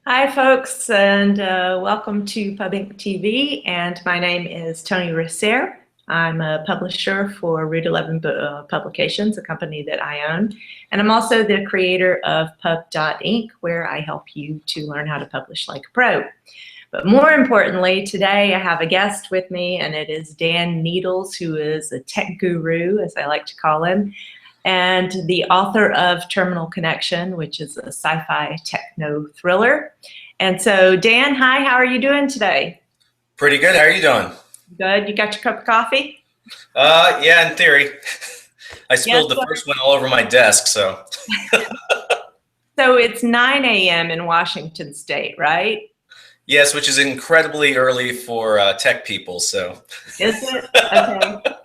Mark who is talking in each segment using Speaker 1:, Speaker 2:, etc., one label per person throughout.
Speaker 1: Hi, folks, and welcome to Pub.ink TV. And my name is Tony Risser. I'm a publisher for Route 11 Publications, a company that I own. And I'm also the creator of Pub.ink, where I help you to learn how to publish like a pro. But more importantly, today I have a guest with me, and it is Dan Needles, who is a tech guru, as I like to call him, and the author of Terminal Connection, which is a sci-fi techno thriller. And so, Dan, hi, how are you doing today?
Speaker 2: Pretty good. How are you doing?
Speaker 1: Good. You got your cup of coffee?
Speaker 2: Yeah, in theory. I
Speaker 1: Yes.
Speaker 2: spilled the first one all over my desk, so.
Speaker 1: So it's 9 a.m. in Washington State, right?
Speaker 2: Yes, which is incredibly early for tech people, so.
Speaker 1: Is it? Okay.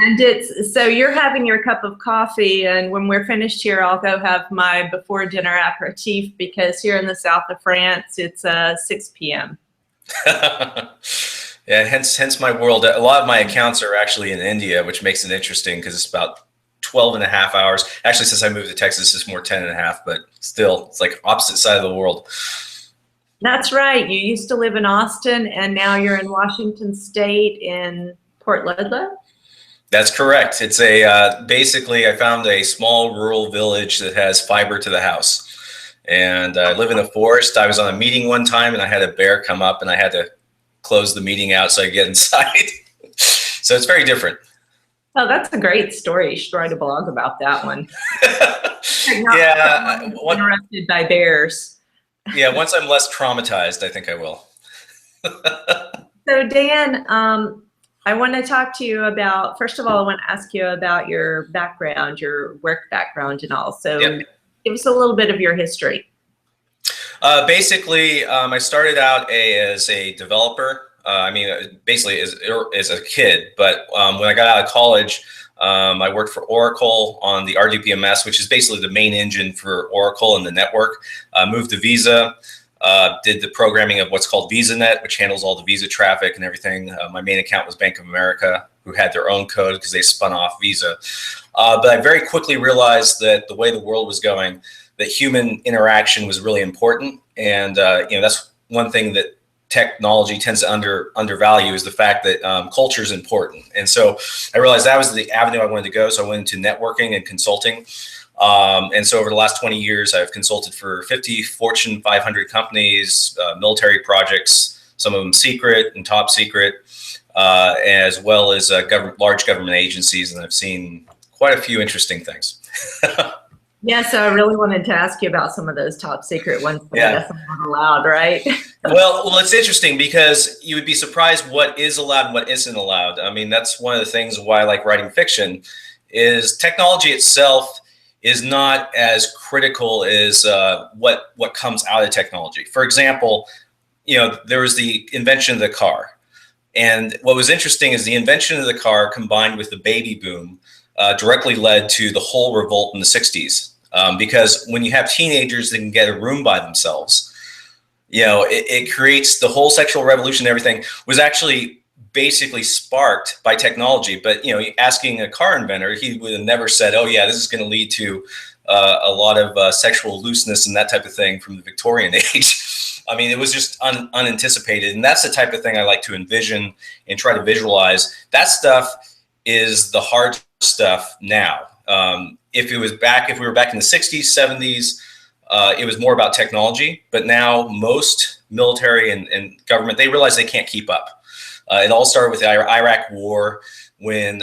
Speaker 1: And it's so you're having your cup of coffee, and when we're finished here, I'll go have my before dinner aperitif because here in the south of France, it's 6 p.m.
Speaker 2: Yeah, hence my world. A lot of my accounts are actually in India, which makes it interesting because it's about 12 and a half hours. Actually, since I moved to Texas, it's more 10 and a half, but still, it's like opposite side of the world.
Speaker 1: That's right. You used to live in Austin, and now you're in Washington State in Port Ludlow?
Speaker 2: That's correct. It's basically I found a small rural village that has fiber to the house. And I live in the forest. I was on a meeting one time and I had a bear come up and I had to close the meeting out so I could get inside. So it's very different.
Speaker 1: Oh, that's a great story. You should write a blog about that one.
Speaker 2: Yeah.
Speaker 1: Interrupted by bears.
Speaker 2: Yeah, once I'm less traumatized, I think I will.
Speaker 1: So Dan, I want to talk to you about, first of all, I want to ask you about your background, your work background and all. So
Speaker 2: Yep.
Speaker 1: Give us a little bit of your history.
Speaker 2: Basically, I started out as a developer. Basically as a kid. But when I got out of college, I worked for Oracle on the RDBMS, which is basically the main engine for Oracle and the network. Moved to Visa. Did the programming of what's called VisaNet, which handles all the Visa traffic and everything. My main account was Bank of America, who had their own code because they spun off Visa. But I very quickly realized that the way the world was going, that human interaction was really important. And that's one thing that technology tends to undervalue is the fact that culture is important. And so I realized that was the avenue I wanted to go. So I went into networking and consulting. And so over the last 20 years, I've consulted for 50 Fortune 500 companies, military projects, some of them secret and top secret, as well as large government agencies. And I've seen quite a few interesting things.
Speaker 1: Yeah, so I really wanted to ask you about some of those top secret ones, but I guess I'm not allowed, right?
Speaker 2: Well, it's interesting because you would be surprised what is allowed and what isn't allowed. I mean, that's one of the things why I like writing fiction is technology itself is not as critical as what comes out of technology. For example, there was the invention of the car. And what was interesting is the invention of the car combined with the baby boom directly led to the whole revolt in the 60s. Because when you have teenagers that can get a room by themselves, it creates the whole sexual revolution. And everything was actually basically sparked by technology. But asking a car inventor, he would have never said, "Oh yeah, this is going to lead to a lot of sexual looseness and that type of thing from the Victorian age." I mean, it was just unanticipated, and that's the type of thing I like to envision and try to visualize. That stuff is the hard stuff now. If we were back in the 60s, 70s, it was more about technology. But now most military and government, they realize they can't keep up. It all started with the Iraq War when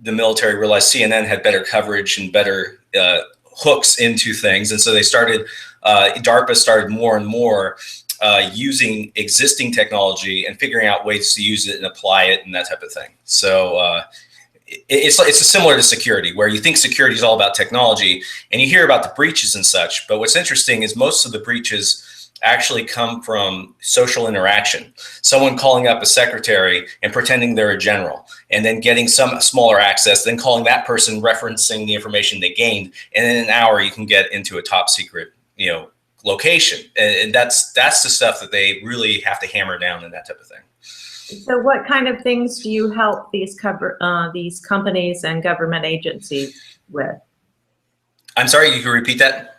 Speaker 2: the military realized CNN had better coverage and better hooks into things. And so they started, DARPA started more and more using existing technology and figuring out ways to use it and apply it and that type of thing. So it's similar to security, where you think security is all about technology and you hear about the breaches and such. But what's interesting is most of the breaches actually come from social interaction. Someone calling up a secretary and pretending they're a general, and then getting some smaller access, then calling that person, referencing the information they gained, and in an hour you can get into a top secret, location. And that's the stuff that they really have to hammer down and that type of thing.
Speaker 1: So what kind of things do you help these companies and government agencies with?
Speaker 2: I'm sorry, you can repeat that?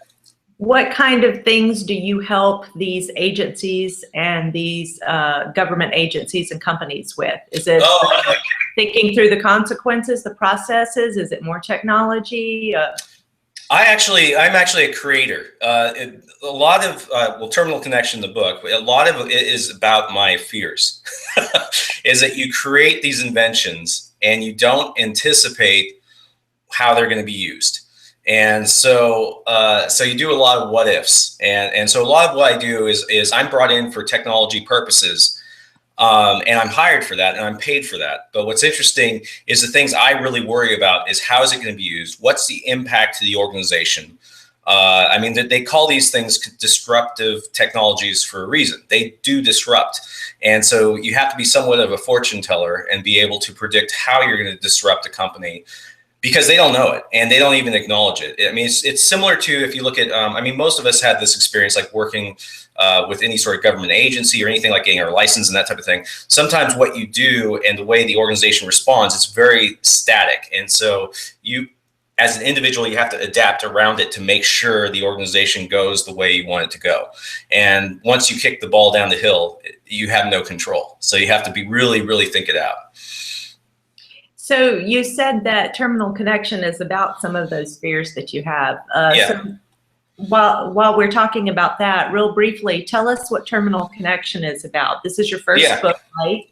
Speaker 1: What kind of things do you help these agencies and these government agencies and companies with? Is it thinking through the consequences, the processes? Is it more technology?
Speaker 2: I'm actually a creator. A lot of, well, Terminal Connection, the book, a lot of it is about my fears. Is that you create these inventions and you don't anticipate how they're going to be used. And so, so you do a lot of what ifs. And so a lot of what I do is I'm brought in for technology purposes. And I'm hired for that and I'm paid for that. But what's interesting is the things I really worry about is how is it going to be used? What's the impact to the organization? I mean, they call these things disruptive technologies for a reason. They do disrupt. And so you have to be somewhat of a fortune teller and be able to predict how you're going to disrupt a company, because they don't know it and they don't even acknowledge it. I mean, it's similar to, if you look at, I mean, most of us had this experience, like working with any sort of government agency or anything, like getting our license and that type of thing. Sometimes what you do and the way the organization responds, it's very static. And so you, as an individual, you have to adapt around it to make sure the organization goes the way you want it to go. And once you kick the ball down the hill, you have no control. So you have to be really, really think it out.
Speaker 1: So you said that Terminal Connection is about some of those fears that you have.
Speaker 2: Yeah.
Speaker 1: So while we're talking about that, real briefly, tell us what Terminal Connection is about. This is your first book, right?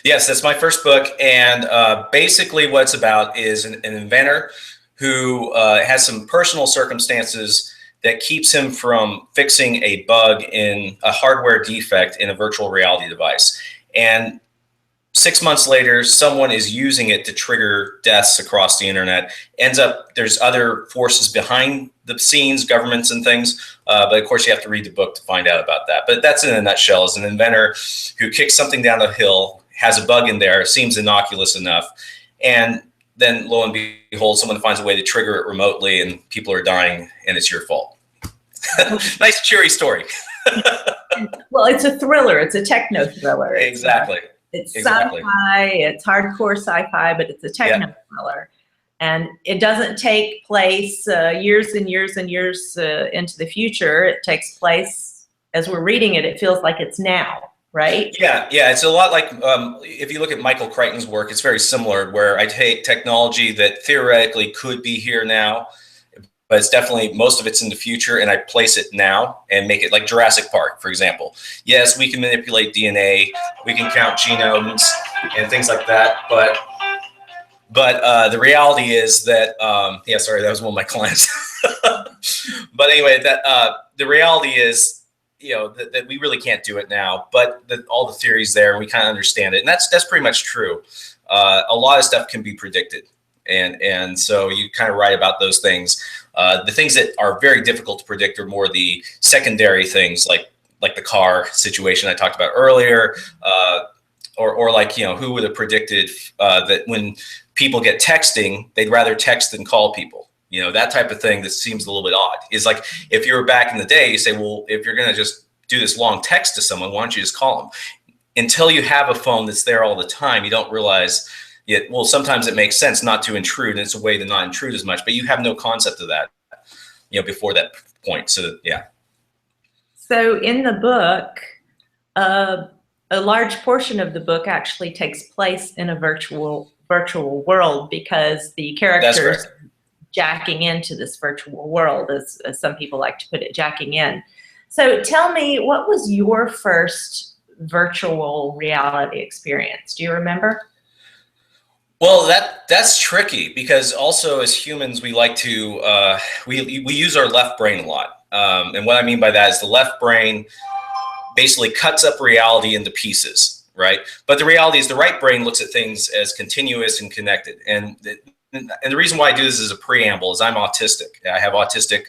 Speaker 2: Yes, that's my first book. And basically what it's about is an inventor who has some personal circumstances that keeps him from fixing a bug in a hardware defect in a virtual reality device. And 6 months later, someone is using it to trigger deaths across the internet. Ends up, there's other forces behind the scenes, governments and things. But of course, you have to read the book to find out about that. But that's in a nutshell, is an inventor who kicks something down a hill, has a bug in there, seems innocuous enough. And then lo and behold, someone finds a way to trigger it remotely and people are dying and it's your fault. Nice, cheery story.
Speaker 1: Well, it's a thriller. It's a techno thriller.
Speaker 2: Exactly.
Speaker 1: It's sci-fi, it's hardcore sci-fi, but it's a techno thriller. And it doesn't take place years and years and years into the future. It takes place, as we're reading it, it feels like it's now, right? Yeah,
Speaker 2: it's a lot like, if you look at Michael Crichton's work, it's very similar, where I take technology that theoretically could be here now, but it's definitely, most of it's in the future, and I place it now and make it like Jurassic Park, for example. Yes, we can manipulate DNA, we can count genomes and things like that, but the reality is that, yeah, sorry, that was one of my clients. But anyway, that the reality is, you know, that we really can't do it now, but all the theories there, and we kind of understand it, and that's pretty much true. A lot of stuff can be predicted. And so you kind of write about those things. The things that are very difficult to predict are more the secondary things, like the car situation I talked about earlier, or like, you know, who would have predicted that when people get texting, they'd rather text than call people. You know, that type of thing that seems a little bit odd. Is like, if you were back in the day, you say, well, if you're going to just do this long text to someone, why don't you just call them? Until you have a phone that's there all the time, you don't realize. Well, sometimes it makes sense not to intrude, and it's a way to not intrude as much, but you have no concept of that, you know, before that point. So, yeah.
Speaker 1: So in the book, a large portion of the book actually takes place in a virtual world, because the characters jacking into this virtual world, as some people like to put it, jacking in. So tell me, what was your first virtual reality experience? Do you remember?
Speaker 2: Well, that's tricky, because also as humans, we like to, we use our left brain a lot. And what I mean by that is the left brain basically cuts up reality into pieces, right? But the reality is the right brain looks at things as continuous and connected. And the reason why I do this as a preamble is I'm autistic. I have autistic,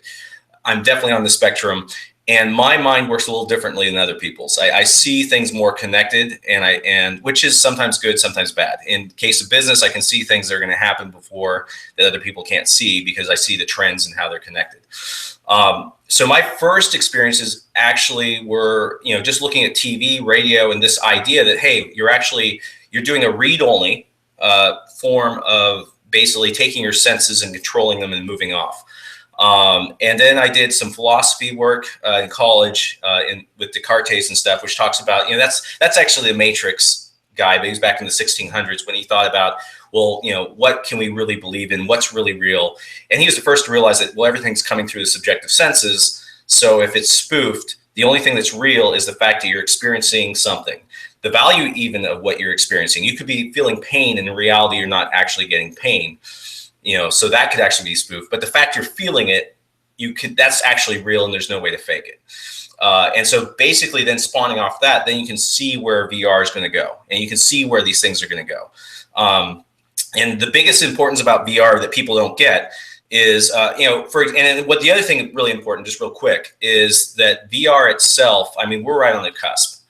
Speaker 2: I'm definitely on the spectrum. And my mind works a little differently than other people's. I see things more connected, and which is sometimes good, sometimes bad. In case of business, I can see things that are going to happen before that other people can't see, because I see the trends and how they're connected. So my first experiences actually were, you know, just looking at TV, radio, and this idea that, hey, you're doing a read-only form of basically taking your senses and controlling them and moving off. And then I did some philosophy work in college with Descartes and stuff, which talks about, that's actually the Matrix guy, but he was back in the 1600s when he thought about, well, what can we really believe in? What's really real? And he was the first to realize that, well, everything's coming through the subjective senses. So if it's spoofed, the only thing that's real is the fact that you're experiencing something. The value even of what you're experiencing. You could be feeling pain, and in reality, you're not actually getting pain. So that could actually be spoofed. But the fact you're feeling it, that's actually real, and there's no way to fake it. And so basically then spawning off that, then you can see where VR is going to go, and you can see where these things are going to go. And the biggest importance about VR that people don't get is, and what the other thing really important, just real quick, is that VR itself, I mean, we're right on the cusp.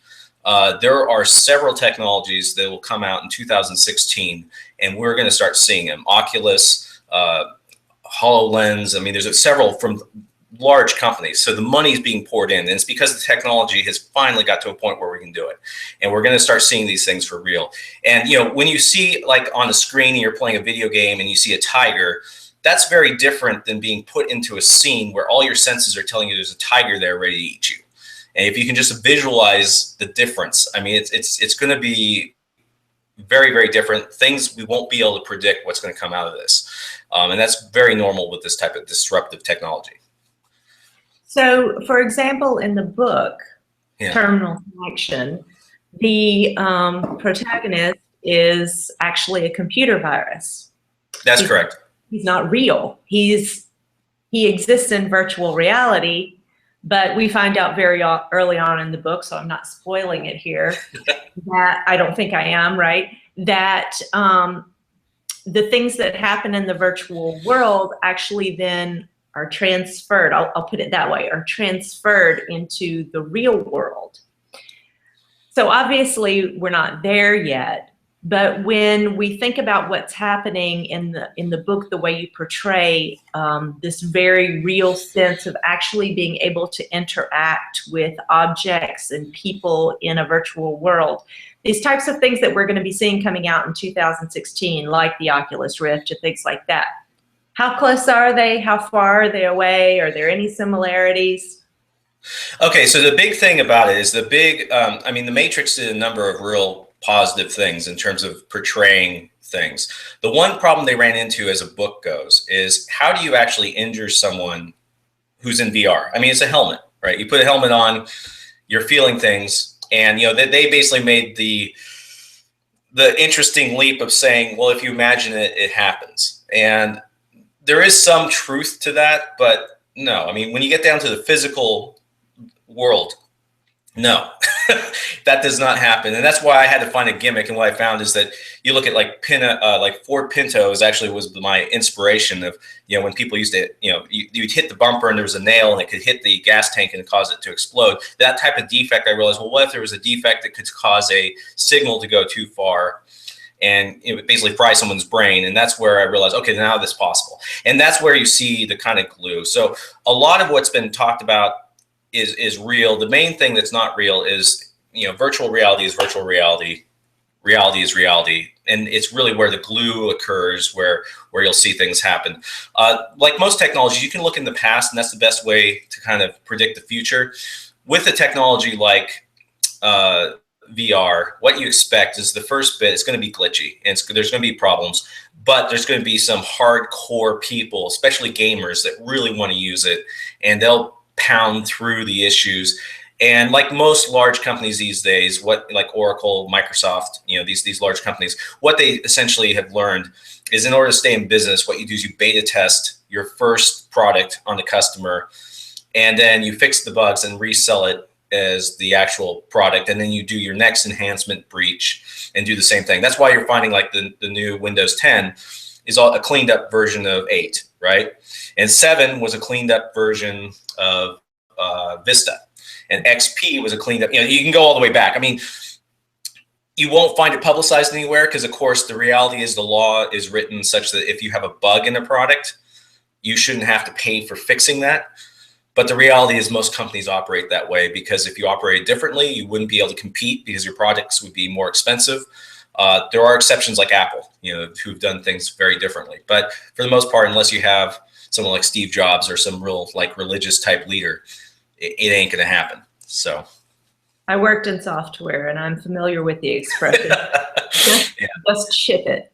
Speaker 2: There are several technologies that will come out in 2016, and we're going to start seeing them. Oculus, HoloLens, I mean, there's several from large companies. So the money is being poured in, and it's because the technology has finally got to a point where we can do it. And we're going to start seeing these things for real. And, when you see like on the screen, and you're playing a video game and you see a tiger, that's very different than being put into a scene where all your senses are telling you there's a tiger there ready to eat you. And if you can just visualize the difference, I mean, it's going to be very, very different things. We won't be able to predict what's going to come out of this. And that's very normal with this type of disruptive technology.
Speaker 1: So, for example, in the book, Terminal Connection, the protagonist is actually a computer virus.
Speaker 2: That's correct.
Speaker 1: He's not real. He exists in virtual reality, but we find out very early on in the book, so I'm not spoiling it here, that I don't think I am, right? That the things that happen in the virtual world actually then are transferred, I'll put it that way, are transferred into the real world. So obviously we're not there yet, but when we think about what's happening in the book, the way you portray this very real sense of actually being able to interact with objects and people in a virtual world, these types of things that we're going to be seeing coming out in 2016, like the Oculus Rift and things like that. How close are they? How far are they away? Are there any similarities?
Speaker 2: Okay, so the big thing about it is I mean, the Matrix did a number of real positive things in terms of portraying things. The one problem they ran into as a book goes is, how do you actually injure someone who's in VR? I mean, it's a helmet, right? You put a helmet on, you're feeling things, and they basically made the interesting leap of saying, well, if you imagine it, it happens. And there is some truth to that, but no. I mean, when you get down to the physical world, no, that does not happen. And that's why I had to find a gimmick. And what I found is that you look at like Ford Pintos actually was my inspiration of, when people used to, you'd hit the bumper and there was a nail and it could hit the gas tank and cause it to explode. That type of defect, I realized, well, what if there was a defect that could cause a signal to go too far and it would basically fry someone's brain? And that's where I realized, okay, now this is possible. And that's where you see the kind of glue. So a lot of what's been talked about is real. The main thing that's not real is, virtual reality is virtual reality. Reality is reality. And it's really where the glue occurs, where you'll see things happen. Like most technologies, you can look in the past, and that's the best way to kind of predict the future. With a technology like VR, what you expect is the first bit, it's going to be glitchy, and there's going to be problems, but there's going to be some hardcore people, especially gamers, that really want to use it, and they'll pound through the issues. And like most large companies these days, like Oracle, Microsoft, these large companies, what they essentially have learned is, in order to stay in business, what you do is you beta test your first product on the customer, and then you fix the bugs and resell it as the actual product, and then you do your next enhancement breach and do the same thing. That's why you're finding like the new Windows 10 is a cleaned up version of 8, right? And 7 was a cleaned up version of Vista, and XP was a cleaned up. You can go all the way back. I mean, you won't find it publicized anywhere because, of course, the reality is the law is written such that if you have a bug in a product, you shouldn't have to pay for fixing that. But the reality is most companies operate that way, because if you operated differently, you wouldn't be able to compete because your products would be more expensive. There are exceptions like Apple, who've done things very differently. But for the most part, unless you have someone like Steve Jobs or some real like religious type leader, it ain't going to happen. So
Speaker 1: I worked in software, and I'm familiar with the expression, just ship it,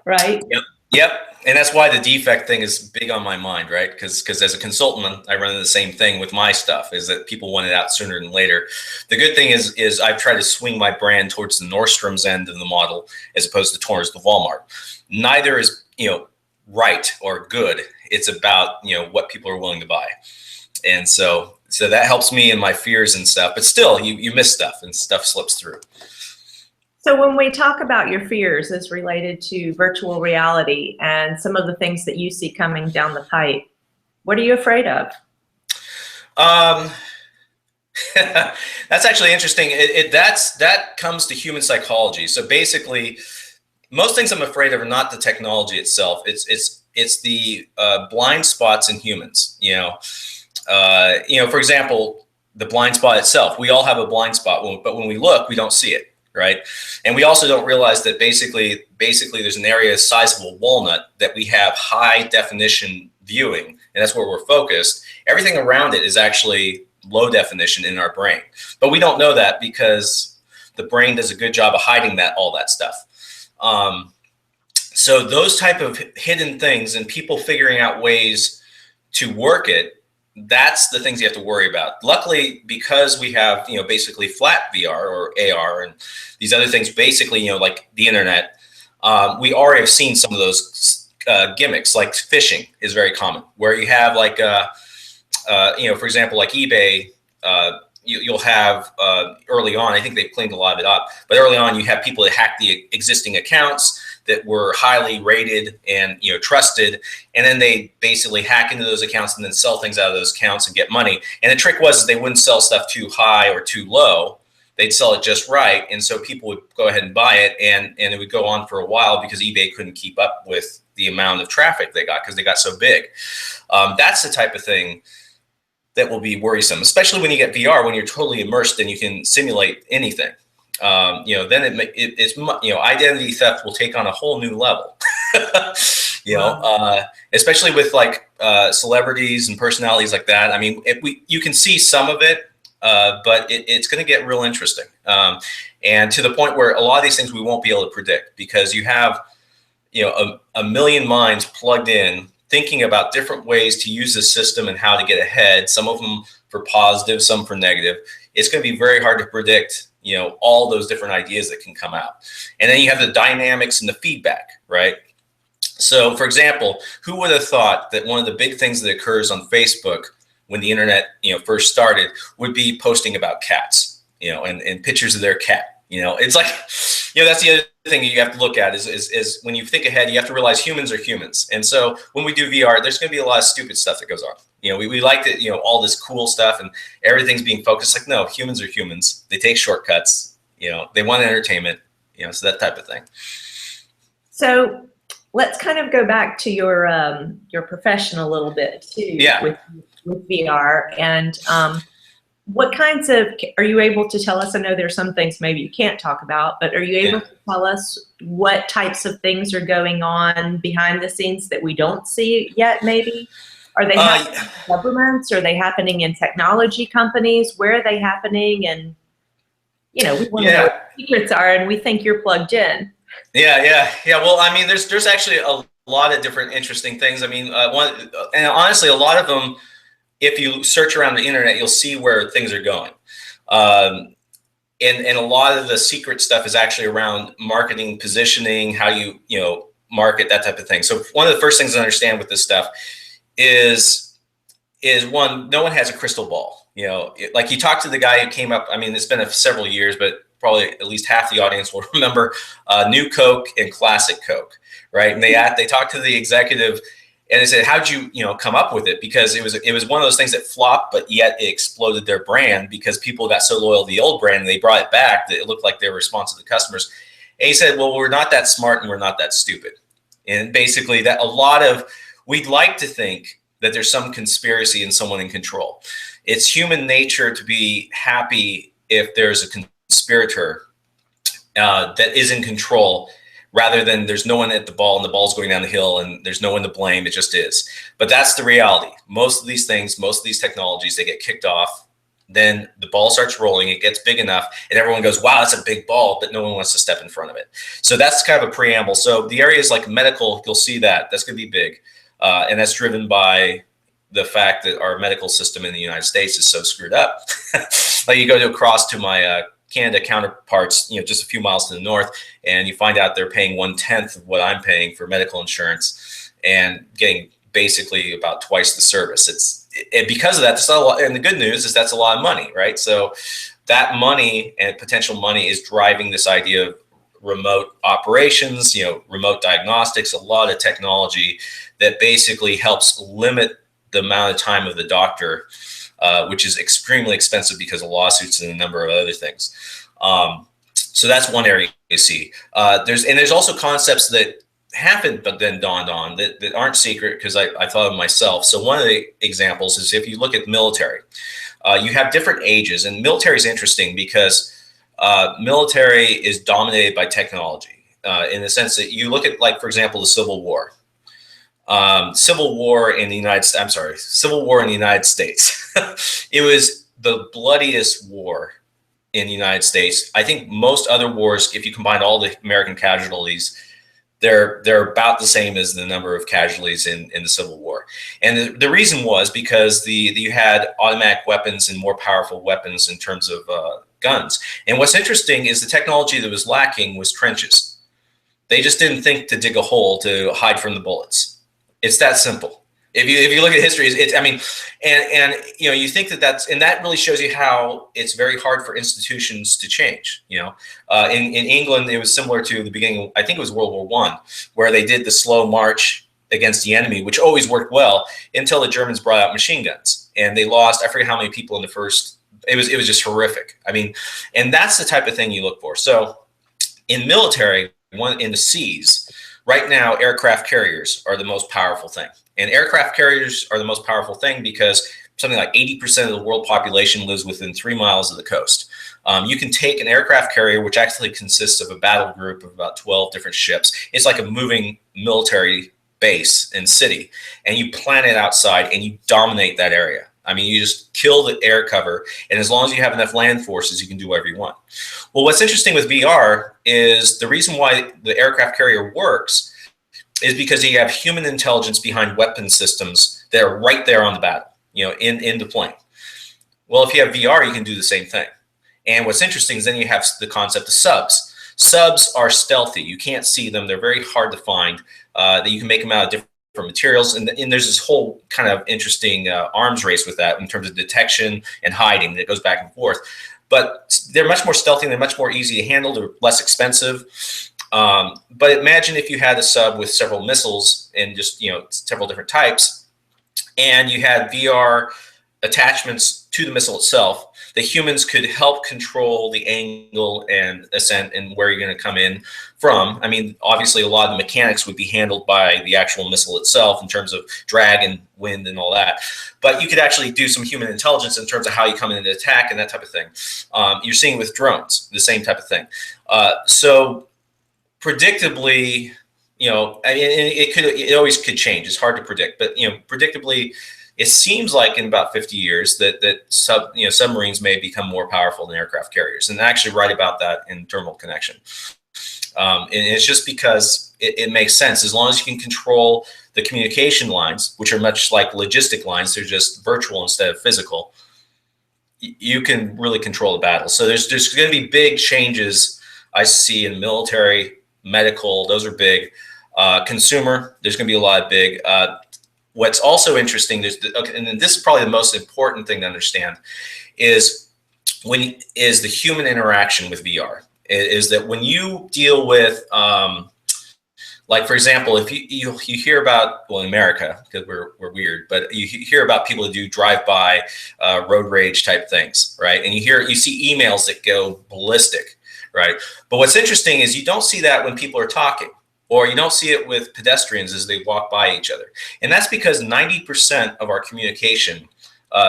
Speaker 1: right?
Speaker 2: Yep. Yep. And that's why the defect thing is big on my mind, right? Because as a consultant, I run into the same thing with my stuff, is that people want it out sooner than later. The good thing is I've tried to swing my brand towards the Nordstrom's end of the model as opposed to towards the Walmart. Neither is, right or good. It's about, what people are willing to buy. And so that helps me in my fears and stuff, but still you miss stuff and stuff slips through.
Speaker 1: So when we talk about your fears as related to virtual reality and some of the things that you see coming down the pipe, what are you afraid of?
Speaker 2: That's actually interesting. That comes to human psychology. So basically, most things I'm afraid of are not the technology itself. It's the blind spots in humans. For example, the blind spot itself. We all have a blind spot, but when we look, we don't see it. Right. And we also don't realize that basically there's an area the size of a walnut that we have high definition viewing, and that's where we're focused. Everything around it is actually low definition in our brain, but we don't know that because the brain does a good job of hiding all that stuff. So those type of hidden things and people figuring out ways to work it, that's the things you have to worry about. Luckily, because we have, basically flat VR or AR and these other things, basically, like the internet, we already have seen some of those gimmicks, like phishing is very common, where you have like, for example, like eBay, you'll have early on, I think they've cleaned a lot of it up, but early on you have people that hack the existing accounts that were highly rated and trusted, and then they basically hack into those accounts and then sell things out of those accounts and get money. And the trick was they wouldn't sell stuff too high or too low. They'd sell it just right, and so people would go ahead and buy it, and it would go on for a while because eBay couldn't keep up with the amount of traffic they got because they got so big. That's the type of thing that will be worrisome, especially when you get VR, when you're totally immersed and you can simulate anything. Then it's identity theft will take on a whole new level. Especially with like celebrities and personalities like that. I mean, you can see some of it, but it's going to get real interesting, and to the point where a lot of these things we won't be able to predict because you have a million minds plugged in thinking about different ways to use the system and how to get ahead. Some of them for positive, some for negative. It's going to be very hard to predict all those different ideas that can come out. And then you have the dynamics and the feedback, right? So for example, who would have thought that one of the big things that occurs on Facebook when the internet, first started would be posting about cats, and pictures of their cat. It's like, that's the other thing you have to look at is when you think ahead, you have to realize humans are humans. And so when we do VR, there's going to be a lot of stupid stuff that goes on. We like that, all this cool stuff and everything's being focused. Like, no, humans are humans. They take shortcuts, they want entertainment, so that type of thing.
Speaker 1: So let's kind of go back to your profession a little bit too.
Speaker 2: Yeah.
Speaker 1: With VR, and what kinds of, are you able to tell us? I know there's some things maybe you can't talk about, but are you able to tell us what types of things are going on behind the scenes that we don't see yet maybe? Are they happening in governments? Are they happening in technology companies? Where are they happening? And, we want to know what the secrets are, and we think you're plugged in.
Speaker 2: Yeah. Well, I mean, there's actually a lot of different interesting things. I mean, and honestly, a lot of them, if you search around the internet, you'll see where things are going. And a lot of the secret stuff is actually around marketing, positioning, how you market, that type of thing. So one of the first things to understand with this stuff is one, no one has a crystal ball. Like you talk to the guy who came up, I mean, it's been several years, but probably at least half the audience will remember New Coke and Classic Coke, right? And they talked to the executive and they said, how'd you come up with it? Because it was one of those things that flopped, but yet it exploded their brand because people got so loyal to the old brand and they brought it back that it looked like they were responsive to customers. And he said, well, we're not that smart and we're not that stupid. And basically that we'd like to think that there's some conspiracy and someone in control. It's human nature to be happy if there's a conspirator that is in control. rather than there's no one at the ball and the ball's going down the hill and there's no one to blame. It just is. But that's the reality. Most of these things, most of these technologies, they get kicked off. Then the ball starts rolling, it gets big enough, and everyone goes, wow, that's a big ball, but no one wants to step in front of it. So that's kind of a preamble. So the areas like medical, you'll see that's going to be big. And that's driven by the fact that our medical system in the United States is so screwed up. Like you go across to my Canada counterparts, just a few miles to the north, and you find out they're paying 1/10 of what I'm paying for medical insurance and getting basically about twice the service. And because of that, that's not a lot. And the good news is that's a lot of money, right? So that money and potential money is driving this idea of remote operations, remote diagnostics, a lot of technology that basically helps limit the amount of time of the doctor, which is extremely expensive because of lawsuits and a number of other things. So that's one area you see. There's also concepts that haven't but then dawned on that aren't secret because I thought of myself. So one of the examples is if you look at military, you have different ages, and military is interesting because military is dominated by technology in the sense that you look at, like, for example, the Civil War. Civil War in the United States. It was the bloodiest war in the United States. I think most other wars, if you combine all the American casualties, they're about the same as the number of casualties in the Civil War. And the reason was because you had automatic weapons and more powerful weapons in terms of guns. And what's interesting is the technology that was lacking was trenches. They just didn't think to dig a hole to hide from the bullets. It's that simple. If you look at history, you think and that really shows you how it's very hard for institutions to change. In England, it was similar to the beginning. I think it was World War I, where they did the slow march against the enemy, which always worked well until the Germans brought out machine guns, and they lost. I forget how many people in the first. It was just horrific. And that's the type of thing you look for. So in military, in the seas. Right now, aircraft carriers are the most powerful thing. And aircraft carriers are the most powerful thing because something like 80% of the world population lives within 3 miles of the coast. You can take an aircraft carrier, which actually consists of a battle group of about 12 different ships. It's like a moving military base and city. And you plant it outside and you dominate that area. You just kill the air cover, and as long as you have enough land forces, you can do whatever you want. Well, what's interesting with VR is the reason why the aircraft carrier works is because you have human intelligence behind weapon systems that are right there on the battle, in the plane. Well, if you have VR, you can do the same thing. And what's interesting is then you have the concept of subs. Subs are stealthy. You can't see them. They're very hard to find. That you can make them out of different materials, and there's this whole kind of interesting arms race with that in terms of detection and hiding that goes back and forth. But they're much more stealthy and they're much more easy to handle. They're less expensive. But imagine if you had a sub with several missiles and just several different types, and you had VR attachments to the missile itself. The humans could help control the angle and ascent and where you're going to come in from. Obviously, a lot of the mechanics would be handled by the actual missile itself in terms of drag and wind and all that. But you could actually do some human intelligence in terms of how you come in to attack and that type of thing. You're seeing with drones, the same type of thing. So predictably, it always could change. It's hard to predict, but predictably, it seems like in about 50 years that submarines may become more powerful than aircraft carriers, and I actually write about that in Terminal Connection. And it's just because it makes sense as long as you can control the communication lines, which are much like logistic lines. They're just virtual instead of physical. You can really control the battle. So there's going to be big changes I see in military, medical. Those are big. Consumer, there's going to be a lot of big. What's also interesting, and this is probably the most important thing to understand, is the human interaction with VR. Is that when you deal with, like, for example, if you hear about, well, in America, because we're weird, but you hear about people who do drive-by road rage type things, right? And you see emails that go ballistic, right? But what's interesting is you don't see that when people are talking. Or you don't see it with pedestrians as they walk by each other. And that's because 90% of our communication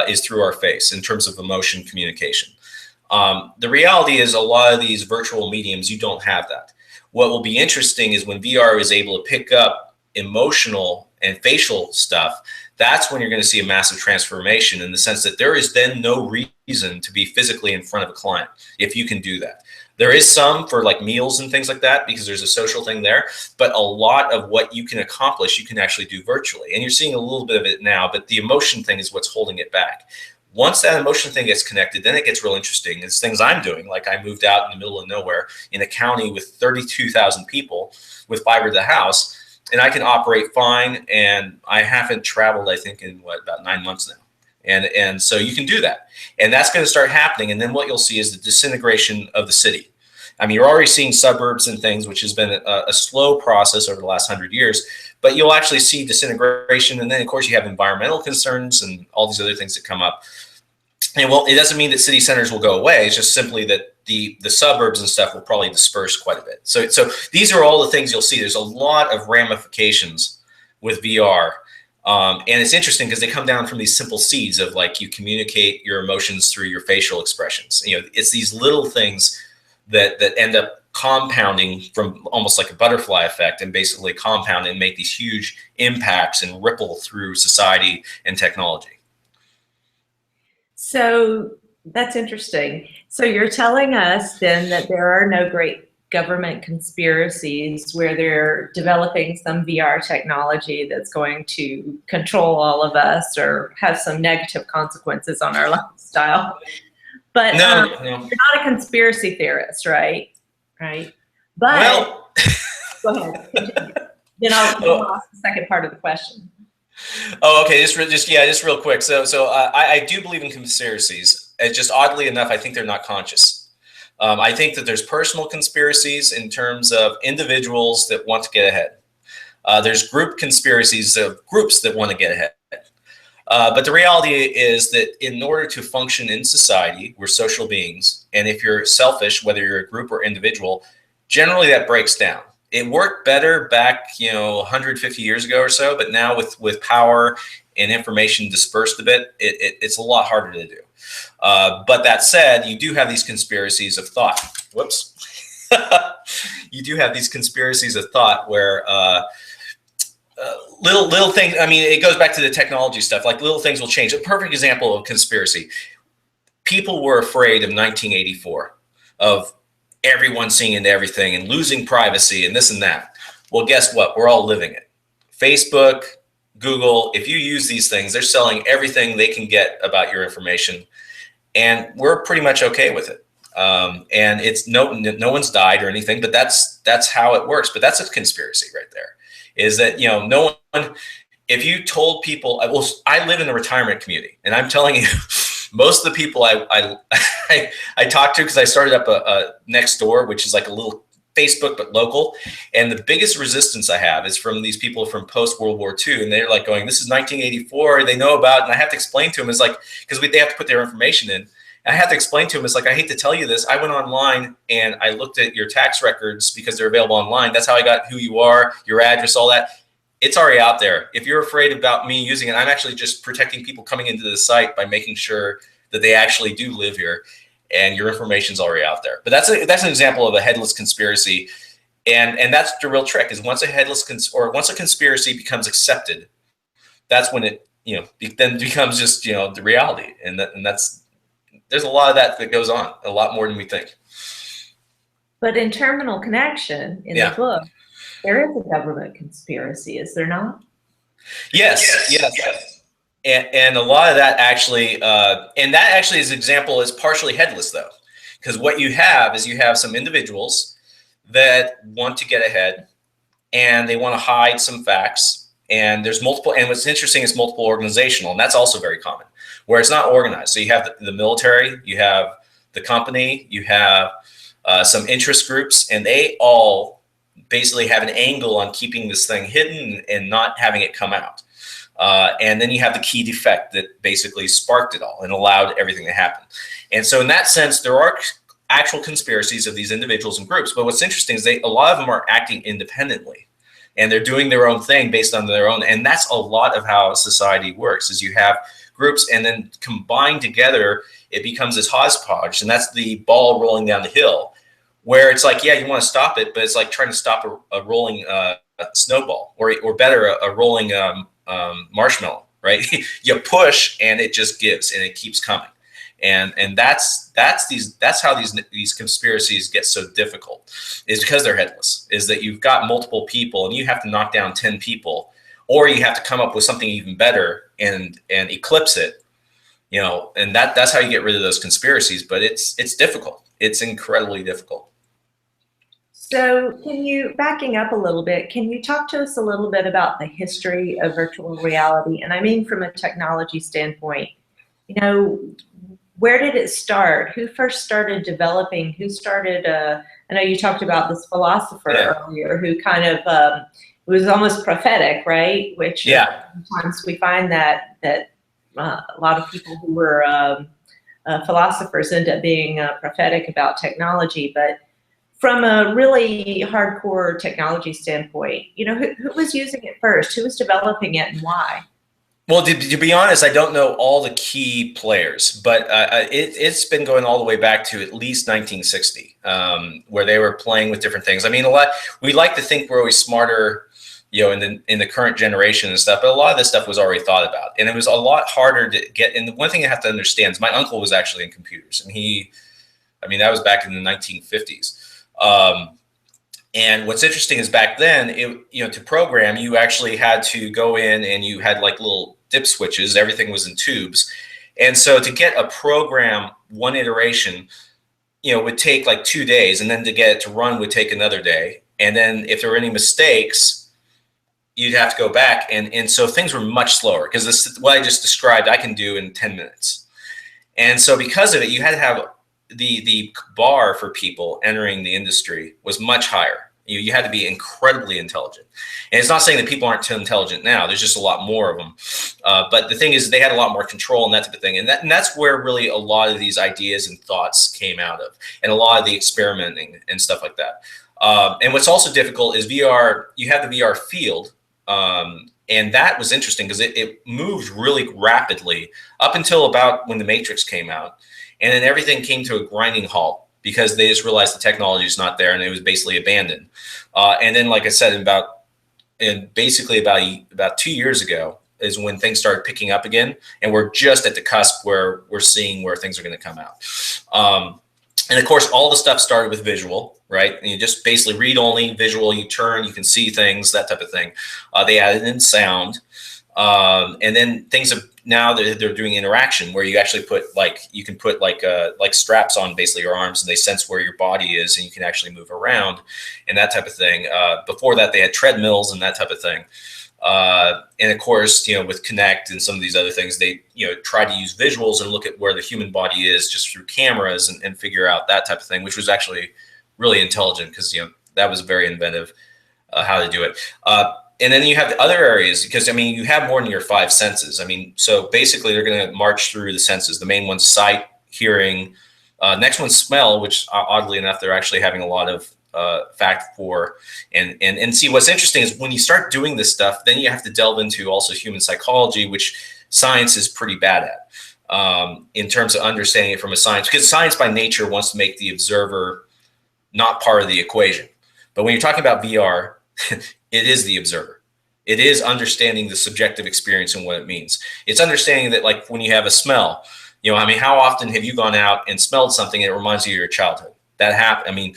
Speaker 2: is through our face in terms of emotion communication. The reality is a lot of these virtual mediums, you don't have that. What will be interesting is when VR is able to pick up emotional and facial stuff, that's when you're going to see a massive transformation, in the sense that there is then no reason to be physically in front of a client if you can do that. There is some for like meals and things like that, because there's a social thing there, but a lot of what you can accomplish, you can actually do virtually. And you're seeing a little bit of it now, but the emotion thing is what's holding it back. Once that emotion thing gets connected, then it gets real interesting. It's things I'm doing. Like, I moved out in the middle of nowhere in a county with 32,000 people with fiber to the house, and I can operate fine. And I haven't traveled, I think, in about 9 months now. And so you can do that. And that's going to start happening. And then what you'll see is the disintegration of the city. I mean, you're already seeing suburbs and things, which has been a slow process over the last 100 years, but you'll actually see disintegration. And then, of course, you have environmental concerns and all these other things that come up. And well, it doesn't mean that city centers will go away. It's just simply that the suburbs and stuff will probably disperse quite a bit. So these are all the things you'll see. There's a lot of ramifications with VR. And it's interesting because they come down from these simple seeds of, like, you communicate your emotions through your facial expressions. You know, it's these little things that end up compounding from almost like a butterfly effect, and basically compound and make these huge impacts and ripple through society and technology.
Speaker 1: So that's interesting. So you're telling us then that there are no great government conspiracies where they're developing some VR technology that's going to control all of us or have some negative consequences on our lifestyle. But
Speaker 2: No.
Speaker 1: you're not a conspiracy theorist, right? Right. But
Speaker 2: Well,
Speaker 1: go ahead. Continue. Then I'll ask the second part of the question.
Speaker 2: Oh, okay. Just real quick. So I do believe in conspiracies. It's just, oddly enough, I think they're not conscious. I think that there's personal conspiracies in terms of individuals that want to get ahead. There's group conspiracies of groups that want to get ahead. But the reality is that in order to function in society, we're social beings. And if you're selfish, whether you're a group or individual, generally that breaks down. It worked better back, 150 years ago or so, but now with power and information dispersed a bit, it's a lot harder to do. But that said, you do have these conspiracies of thought. Whoops. You do have these conspiracies of thought where little things. I mean, it goes back to the technology stuff. Like, little things will change. A perfect example of conspiracy: people were afraid of 1984, of everyone seeing into everything and losing privacy and this and that. Well, guess what? We're all living it. Facebook, Google, if you use these things, they're selling everything they can get about your information, and we're pretty much okay with it. And it's no one's died or anything, but that's how it works. But that's a conspiracy right there. Is that, no one, if you told people, I live in a retirement community, and I'm telling you, most of the people I talk to, because I started up a next door, which is like a little Facebook but local, and the biggest resistance I have is from these people from post World War II, and they're like going, "This is 1984." They know about it, and I have to explain to them, it's like, because they have to put their information in. And I have to explain to them, it's like, I hate to tell you this, I went online and I looked at your tax records because they're available online. That's how I got who you are, your address, all that. It's already out there. If you're afraid about me using it, I'm actually just protecting people coming into the site by making sure that they actually do live here, and your information's already out there. But that's an example of a headless conspiracy, and that's the real trick. Is once a conspiracy becomes accepted, that's when it then becomes just the reality, and that's there's a lot of that goes on, a lot more than we think.
Speaker 1: But in Terminal Connection, in the book, there is a government conspiracy, is there not?
Speaker 2: Yes. And a lot of that actually, is an example is partially headless though, because what you have is some individuals that want to get ahead, and they want to hide some facts. And there's multiple, and what's interesting is multiple organizational, and that's also very common, where it's not organized. So you have the military, you have the company, you have some interest groups, and they all basically have an angle on keeping this thing hidden and not having it come out. And then you have the key defect that basically sparked it all and allowed everything to happen. And so in that sense, there are actual conspiracies of these individuals and groups. But what's interesting is a lot of them are acting independently, and they're doing their own thing based on their own. And that's a lot of how society works, is you have groups, and then combined together, it becomes this hodgepodge, and that's the ball rolling down the hill, where it's like, yeah, you want to stop it, but it's like trying to stop a rolling snowball, or better, a rolling marshmallow, right? You push and it just gives and it keeps coming. And that's how these conspiracies get so difficult, is because they're headless, is that you've got multiple people and you have to knock down 10 people, or you have to come up with something even better and eclipse it, and that's how you get rid of those conspiracies. But it's difficult. It's incredibly difficult.
Speaker 1: So backing up a little bit, can you talk to us a little bit about the history of virtual reality? And I mean, from a technology standpoint, where did it start? Who first started developing? Who started, I know you talked about this philosopher earlier who kind of was almost prophetic, right? Which sometimes we find that a lot of people who were philosophers end up being prophetic about technology. But from a really hardcore technology standpoint, who was using it first? Who was developing it and why?
Speaker 2: Well, to be honest, I don't know all the key players, but it's been going all the way back to at least 1960, where they were playing with different things. I mean, we like to think we're always smarter, in the current generation and stuff, but a lot of this stuff was already thought about, and it was a lot harder to get. And the one thing you have to understand is my uncle was actually in computers, and that was back in the 1950s. And what's interesting is back then, to program, you actually had to go in and you had like little dip switches. Everything was in tubes. And so to get a program, one iteration, would take like 2 days, and then to get it to run would take another day. And then if there were any mistakes, you'd have to go back. And so things were much slower, because what I just described, I can do in 10 minutes. And so because of it, you had to have the bar for people entering the industry was much higher. You had to be incredibly intelligent. And it's not saying that people aren't too intelligent now. There's just a lot more of them. But the thing is, they had a lot more control and that type of thing. And that's where really a lot of these ideas and thoughts came out of, and a lot of the experimenting and stuff like that. And what's also difficult is VR. You have the VR field. And that was interesting because it moved really rapidly up until about when the Matrix came out. And then everything came to a grinding halt because they just realized the technology is not there, and it was basically abandoned. And then, like I said, about 2 years ago is when things started picking up again, and we're just at the cusp where we're seeing where things are going to come out. And of course, all the stuff started with visual, right? And you just basically read only, visual. You turn, you can see things, that type of thing. They added in sound. And then things have now they're doing interaction, where you actually you can put straps on basically your arms, and they sense where your body is, and you can actually move around and that type of thing. Before that, they had treadmills and that type of thing. And of course, with Connect and some of these other things, they try to use visuals and look at where the human body is just through cameras and figure out that type of thing, which was actually really intelligent, because that was very inventive how to do it. And then you have the other areas, because you have more than your 5 senses. So basically they're going to march through the senses. The main one's sight, hearing. Next one's smell, which oddly enough they're actually having a lot of fact for. And see, what's interesting is when you start doing this stuff, then you have to delve into also human psychology, which science is pretty bad at, in terms of understanding it from a science, because science by nature wants to make the observer not part of the equation. But when you're talking about VR, it is the observer. It is understanding the subjective experience and what it means. It's understanding that, like, when you have a smell, how often have you gone out and smelled something and it reminds you of your childhood? That happened.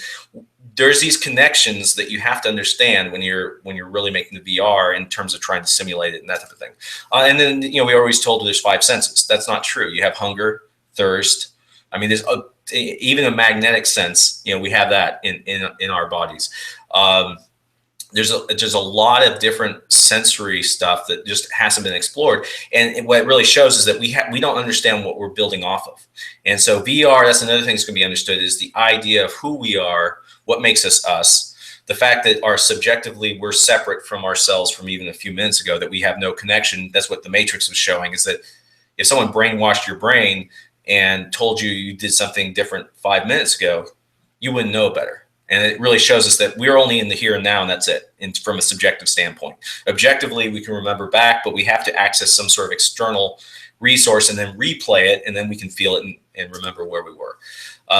Speaker 2: There's these connections that you have to understand when you're really making the VR in terms of trying to simulate it and that type of thing. And then, we always told there's 5 senses. That's not true. You have hunger, thirst. There's even a magnetic sense. We have that in our bodies. There's a lot of different sensory stuff that just hasn't been explored, and what it really shows is that we don't understand what we're building off of. And so VR, that's another thing that's going to be understood, is the idea of who we are, what makes us us, the fact that subjectively we're separate from ourselves from even a few minutes ago, that we have no connection. That's what the Matrix was showing, is that if someone brainwashed your brain and told you did something different 5 minutes ago, you wouldn't know better. And it really shows us that we're only in the here and now, and that's it, from a subjective standpoint. Objectively, we can remember back, but we have to access some sort of external resource and then replay it, and then we can feel it and remember where we were.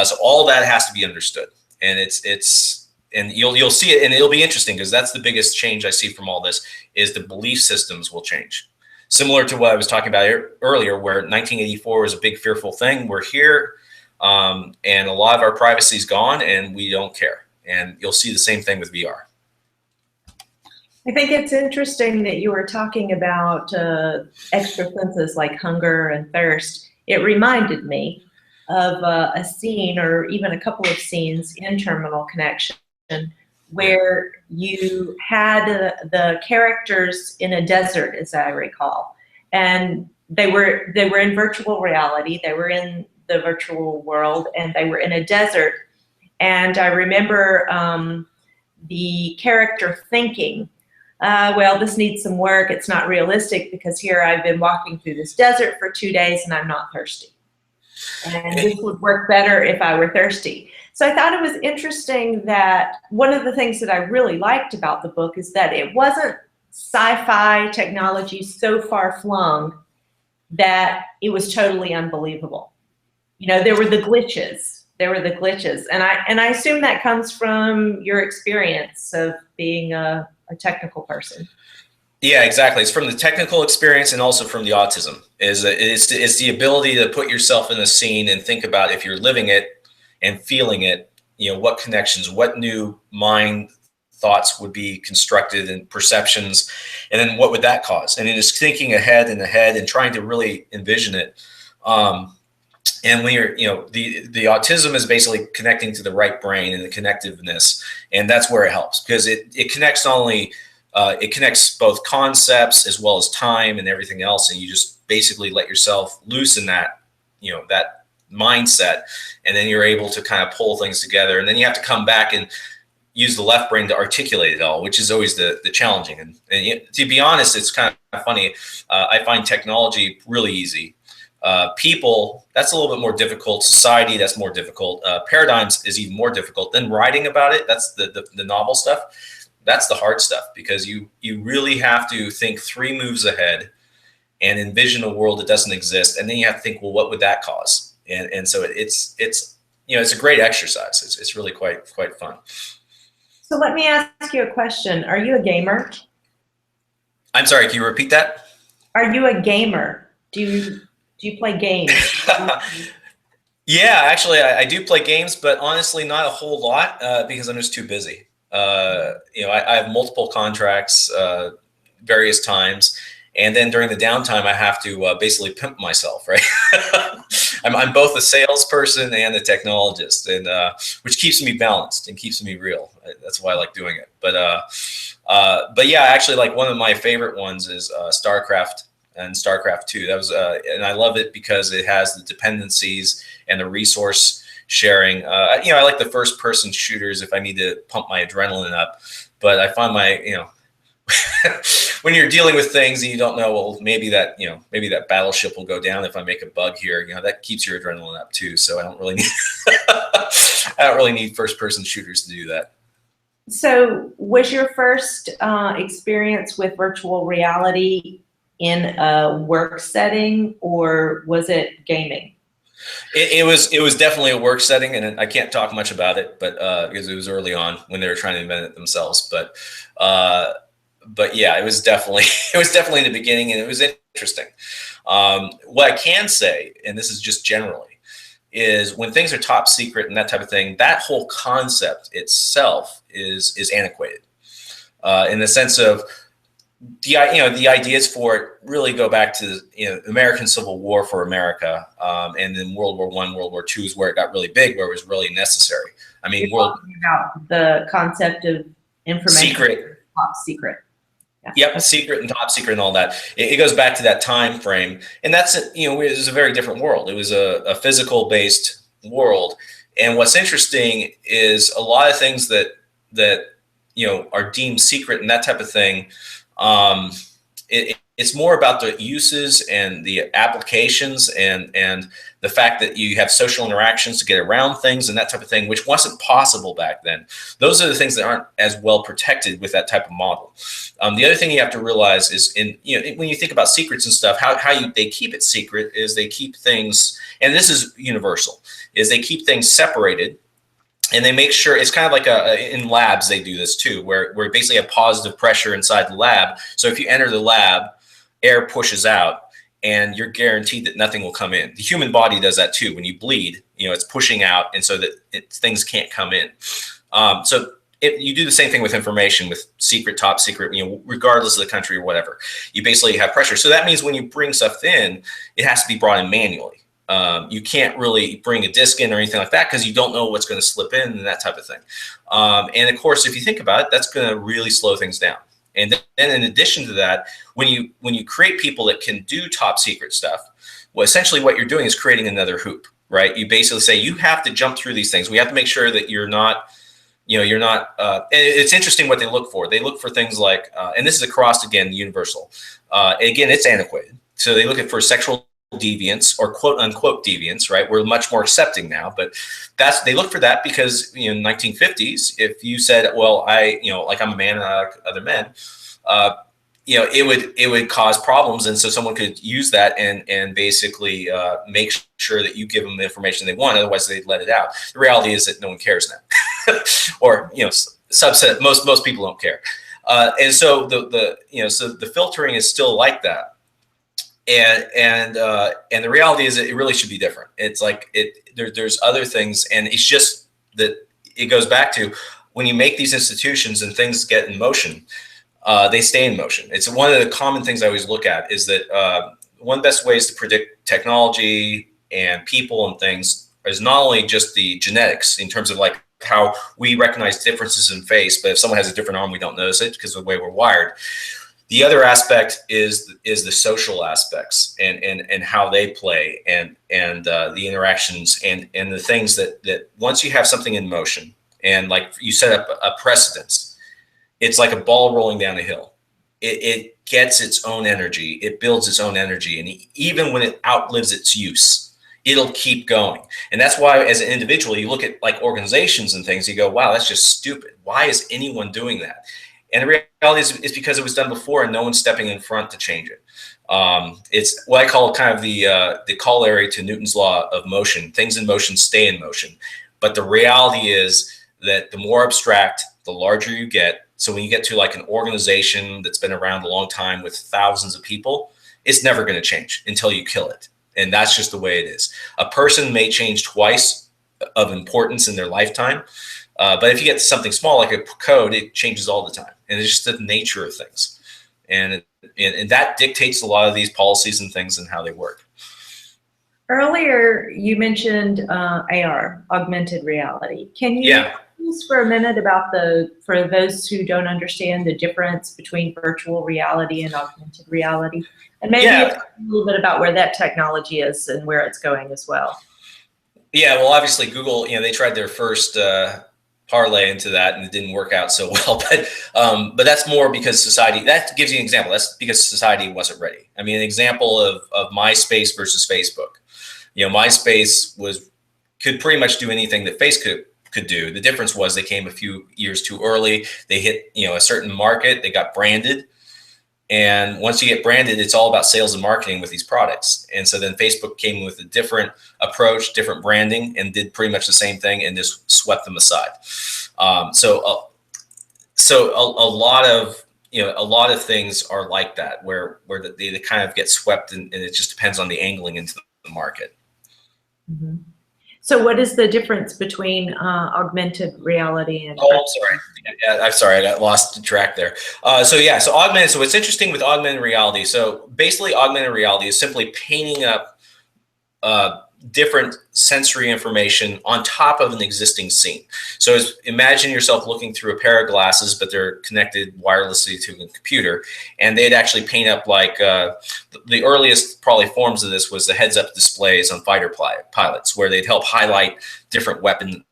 Speaker 2: So all that has to be understood. and and you'll see it, and it'll be interesting because that's the biggest change I see from all this is the belief systems will change. Similar to what I was talking about earlier, where 1984 was a big fearful thing. We're here, and a lot of our privacy is gone, and we don't care. And you'll see the same thing with VR.
Speaker 1: I think it's interesting that you were talking about extra senses like hunger and thirst. It reminded me of a scene, or even a couple of scenes in Terminal Connection, where you had the characters in a desert, as I recall, and they were in virtual reality. They were in the virtual world, and they were in a desert. And I remember the character thinking, well, this needs some work. It's not realistic because here I've been walking through this desert for 2 days and I'm not thirsty. And this would work better if I were thirsty. So I thought it was interesting that one of the things that I really liked about the book is that it wasn't sci-fi technology so far flung that it was totally unbelievable. You know, there were the glitches. And I assume that comes from your experience of being a technical person.
Speaker 2: Yeah, exactly. It's from the technical experience and also from the autism. It's the ability to put yourself in the scene and think about, if you're living it and feeling it, you know, what connections, what new mind thoughts would be constructed and perceptions, and then what would that cause? And it is thinking ahead and trying to really envision it. And when you're, you know, the autism is basically connecting to the right brain and the connectiveness, and that's where it helps, because it connects not only it connects both concepts as well as time and everything else, and you just basically let yourself loose in that, you know, that mindset, and then you're able to kind of pull things together, and then you have to come back and use the left brain to articulate it all, which is always the challenging. And to be honest, it's kind of funny. I find technology really easy. People, that's a little bit more difficult. Society, that's more difficult. Paradigms is even more difficult. Then writing about it, that's the novel stuff. That's the hard stuff, because you really have to think 3 moves ahead and envision a world that doesn't exist, and then you have to think, well, what would that cause? And so it's you know, it's a great exercise. It's really quite fun.
Speaker 1: So let me ask you a question. Are you a gamer?
Speaker 2: I'm sorry, can you repeat that?
Speaker 1: Are you a gamer? Do you play games?
Speaker 2: Yeah, actually, I do play games, but honestly, not a whole lot, because I'm just too busy. You know, I have multiple contracts, various times, and then during the downtime, I have to basically pimp myself, right? I'm both a salesperson and a technologist, and which keeps me balanced and keeps me real. That's why I like doing it. But yeah, actually, like one of my favorite ones is StarCraft and StarCraft 2. That was and I love it because it has the dependencies and the resource sharing. You know, I like the first person shooters if I need to pump my adrenaline up, but I find you know, when you're dealing with things and you don't know, well, maybe that battleship will go down if I make a bug here, you know, that keeps your adrenaline up too. So I don't really need I don't really need first person shooters to do that.
Speaker 1: So was your first experience with virtual reality in a work setting, or was it gaming?
Speaker 2: It was definitely a work setting, and I can't talk much about it, but because it was early on when they were trying to invent it themselves. But yeah, it was definitely in the beginning, and it was interesting. What I can say, and this is just generally, is when things are top secret and that type of thing, that whole concept itself is antiquated, in the sense of the ideas for it really go back to, you know, American Civil War for America, and then World War I, World War II is where it got really big, where it was really necessary. I mean,
Speaker 1: you're talking about the concept of information
Speaker 2: secret,
Speaker 1: top secret. Yeah.
Speaker 2: Yep, secret and top secret and all that. It goes back to that time frame, and that's, you know, it was a very different world. It was a physical based world, and what's interesting is a lot of things that you know are deemed secret and that type of thing. It's more about the uses and the applications and the fact that you have social interactions to get around things and that type of thing, which wasn't possible back then. Those are the things that aren't as well protected with that type of model. The other thing you have to realize is, you know, when you think about secrets and stuff, how they keep it secret is they keep things, and this is universal, is they keep things separated. and they make sure it's kind of like in labs they do this too, where basically have positive pressure inside the lab. So if you enter the lab, air pushes out, and you're guaranteed that nothing will come in. The human body does that too. When you bleed, it's pushing out, and so that things can't come in. So you do the same thing with information, with secret, top secret, regardless of the country or whatever. You basically have pressure. So that means when you bring stuff in, it has to be brought in manually. You can't really bring a disk in or anything like that because you don't know what's going to slip in and that type of thing. And of course, if you think about it, that's going to really slow things down. And then in addition to that, when you create people that can do top secret stuff, well, essentially what you're doing is creating another hoop, right? You basically say you have to jump through these things. We have to make sure that you're not. And it's interesting what they look for. They look for things like, and this is across, again, universal. Again, it's antiquated. So they look for sexual deviance or quote unquote deviance, right? We're much more accepting now, but they look for that because, in the 1950s, if you said, well, like I'm a man and I like other men, it would cause problems. And so someone could use that and basically make sure that you give them the information they want. Otherwise they'd let it out. The reality is that no one cares now. Or subset, most people don't care, and so the filtering is still like that, and the reality is that it really should be different. It's like there's other things, and it's just that it goes back to when you make these institutions and things get in motion, they stay in motion. It's one of the common things I always look at is that one of the best ways to predict technology and people and things is not only just the genetics in terms of like how we recognize differences in face, but if someone has a different arm, we don't notice it because of the way we're wired. The other aspect is the social aspects and how they play and the interactions and the things that once you have something in motion and like you set up a precedence, it's like a ball rolling down a hill. It gets its own energy. It builds its own energy. And even when it outlives its use, it'll keep going. And that's why as an individual, you look at like organizations and things, you go, wow, that's just stupid. Why is anyone doing that? And the reality is it's because it was done before and no one's stepping in front to change it. It's what I call kind of the corollary to Newton's law of motion. Things in motion stay in motion. But the reality is that the more abstract, the larger you get. So when you get to like an organization that's been around a long time with thousands of people, it's never going to change until you kill it. And that's just the way it is. A person may change twice of importance in their lifetime. But if you get something small like a code, it changes all the time. And it's just the nature of things. And that dictates a lot of these policies and things and how they work.
Speaker 1: Earlier, you mentioned AR, augmented reality. Can you please for a minute about for those who don't understand the difference between virtual reality and augmented reality? And maybe a little bit about where that technology is and where it's going as well.
Speaker 2: Yeah, well, obviously Google, they tried their first parlay into that and it didn't work out so well. But that's more because society, that gives you an example. That's because society wasn't ready. I mean, an example of MySpace versus Facebook. MySpace could pretty much do anything that Facebook could do. The difference was they came a few years too early. They hit, a certain market, they got branded. And once you get branded, it's all about sales and marketing with these products. And so then Facebook came with a different approach, different branding, and did pretty much the same thing and just swept them aside. So a lot of things are like that, where they kind of get swept, and it just depends on the angling into the market.
Speaker 1: Mm-hmm. So what is the difference between augmented reality and...
Speaker 2: Oh, I'm sorry. Yeah, I'm sorry. I got lost track there. So augmented. So what's interesting with augmented reality, so basically augmented reality is simply painting up different sensory information on top of an existing scene. So imagine yourself looking through a pair of glasses, but they're connected wirelessly to a computer, and they'd actually paint up like the earliest probably forms of this was the heads-up displays on fighter pilots, where they'd help highlight different weapon,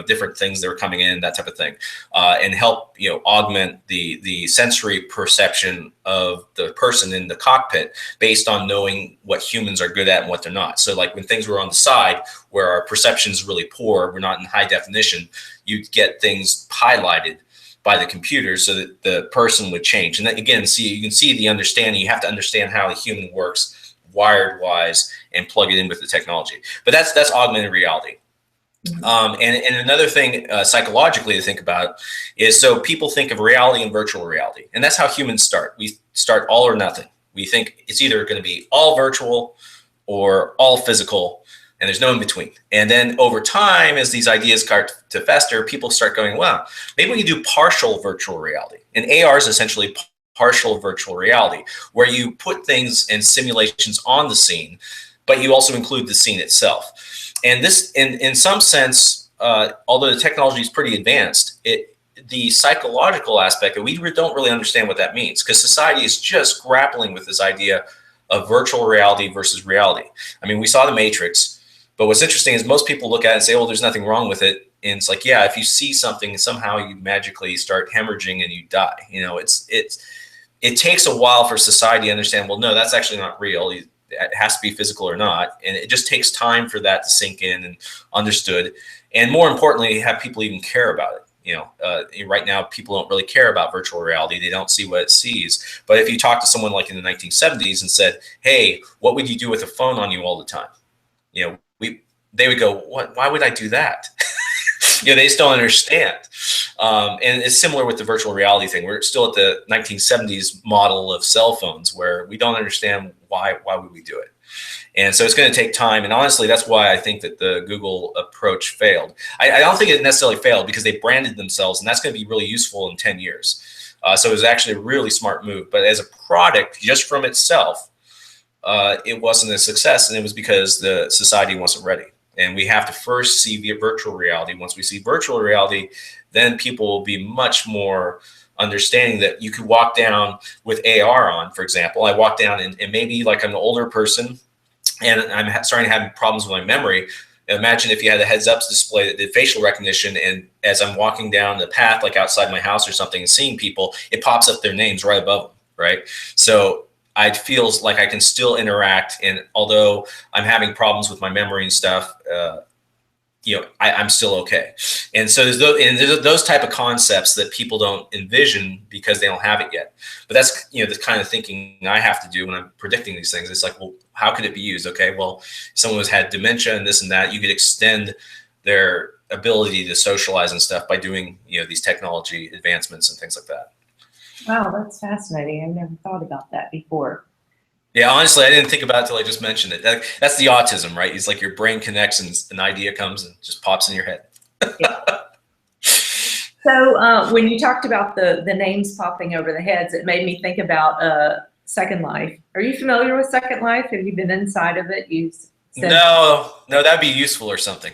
Speaker 2: different things that were coming in, that type of thing, and help, augment the sensory perception of the person in the cockpit based on knowing what humans are good at and what they're not. So like when things were on the side where our perception is really poor, we're not in high definition, you'd get things highlighted by the computer so that the person would change. And then again, you can see the understanding. You have to understand how the human works wired wise and plug it in with the technology. But that's augmented reality. And another thing psychologically to think about is, so people think of reality and virtual reality, and that's how humans start. We start all or nothing. We think it's either going to be all virtual or all physical, and there's no in between. And then over time, as these ideas start to fester, people start going, well, maybe we can do partial virtual reality. And AR is essentially partial virtual reality, where you put things and simulations on the scene, but you also include the scene itself. And this, in some sense, although the technology is pretty advanced, the psychological aspect, we don't really understand what that means, because society is just grappling with this idea of virtual reality versus reality. I mean, we saw The Matrix, but what's interesting is most people look at it and say, oh, there's nothing wrong with it. And it's like, yeah, if you see something, somehow you magically start hemorrhaging and you die. You know, it takes a while for society to understand, well, no, that's actually not real. It has to be physical or not. And it just takes time for that to sink in and understood. And more importantly, have people even care about it. You know, right now, people don't really care about virtual reality. They don't see what it sees. But if you talk to someone like in the 1970s and said, hey, what would you do with a phone on you all the time? You know, they would go, what? Why would I do that? You know, they just don't understand. And it's similar with the virtual reality thing. We're still at the 1970s model of cell phones, where we don't understand why would we do it. And so it's going to take time. And honestly, that's why I think that the Google approach failed. I don't think it necessarily failed, because they branded themselves, and that's going to be really useful in 10 years. So it was actually a really smart move. But as a product, just from itself, it wasn't a success. And it was because the society wasn't ready. And we have to first see virtual reality. Once we see virtual reality, then people will be much more understanding that you could walk down with AR on, for example. I walk down and maybe like I'm an older person and I'm starting to have problems with my memory. Imagine if you had a heads-up display that did facial recognition, and as I'm walking down the path, like outside my house or something, and seeing people, it pops up their names right above them, right? So I feel like I can still interact, and although I'm having problems with my memory and stuff, you know, I'm still okay. And so there's those type of concepts that people don't envision because they don't have it yet. But that's, you know, the kind of thinking I have to do when I'm predicting these things. It's like, well, how could it be used? Okay, well, if someone who's had dementia and this and that, you could extend their ability to socialize and stuff by doing, you know, these technology advancements and things like that.
Speaker 1: Wow, that's fascinating. I've never thought about that before.
Speaker 2: Yeah, honestly, I didn't think about it until I just mentioned it. That's the autism, right? It's like your brain connects and an idea comes and just pops in your head.
Speaker 1: Yeah. So when you talked about the names popping over the heads, it made me think about Second Life. Are you familiar with Second Life? Have you been inside of it? You said
Speaker 2: no, that'd be useful or something.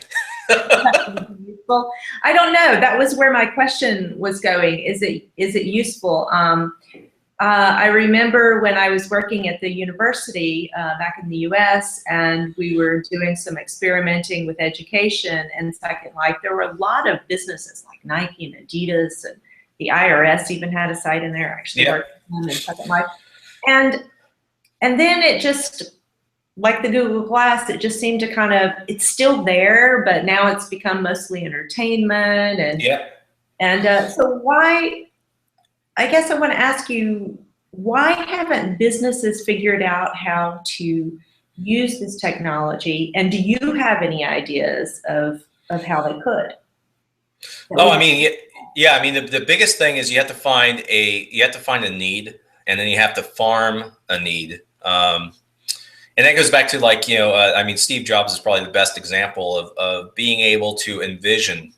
Speaker 1: Well, I don't know. That was where my question was going. Is it useful? I remember when I was working at the university back in the US, and we were doing some experimenting with education and Second Life. There were a lot of businesses like Nike and Adidas, and the IRS even had a site in there. Actually,
Speaker 2: Yeah.
Speaker 1: worked in Second Life, and then it just, like the Google Glass, it just seemed to kind of, it's still there, but now it's become mostly entertainment. And
Speaker 2: Yeah.
Speaker 1: and so why, I guess I want to ask you, why haven't businesses figured out how to use this technology? And do you have any ideas of how they could?
Speaker 2: Oh, I mean, yeah. I mean, the biggest thing is you have to find a need, and then you have to farm a need. And that goes back to, like, you know, I mean, Steve Jobs is probably the best example of being able to envision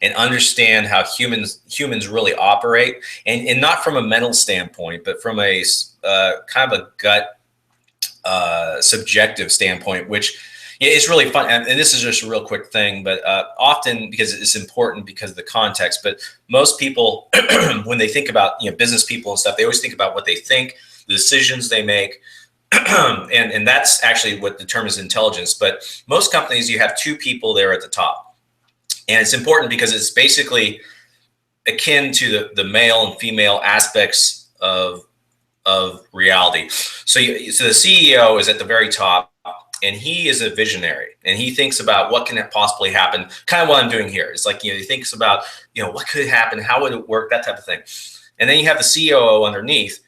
Speaker 2: and understand how humans really operate, and not from a mental standpoint, but from a kind of a gut subjective standpoint, which, yeah, it's really fun. And this is just a real quick thing, but often, because it's important because of the context, but most people, when they think about, you know, business people and stuff, they always think about what they think, the decisions they make, and that's actually what determines intelligence. But most companies, you have two people there at the top. And it's important because it's basically akin to the male and female aspects of reality. So the CEO is at the very top, and he is a visionary, and he thinks about what can possibly happen. Kind of what I'm doing here. It's like, you know, he thinks about, you know, what could happen, how would it work, that type of thing. And then you have the COO underneath,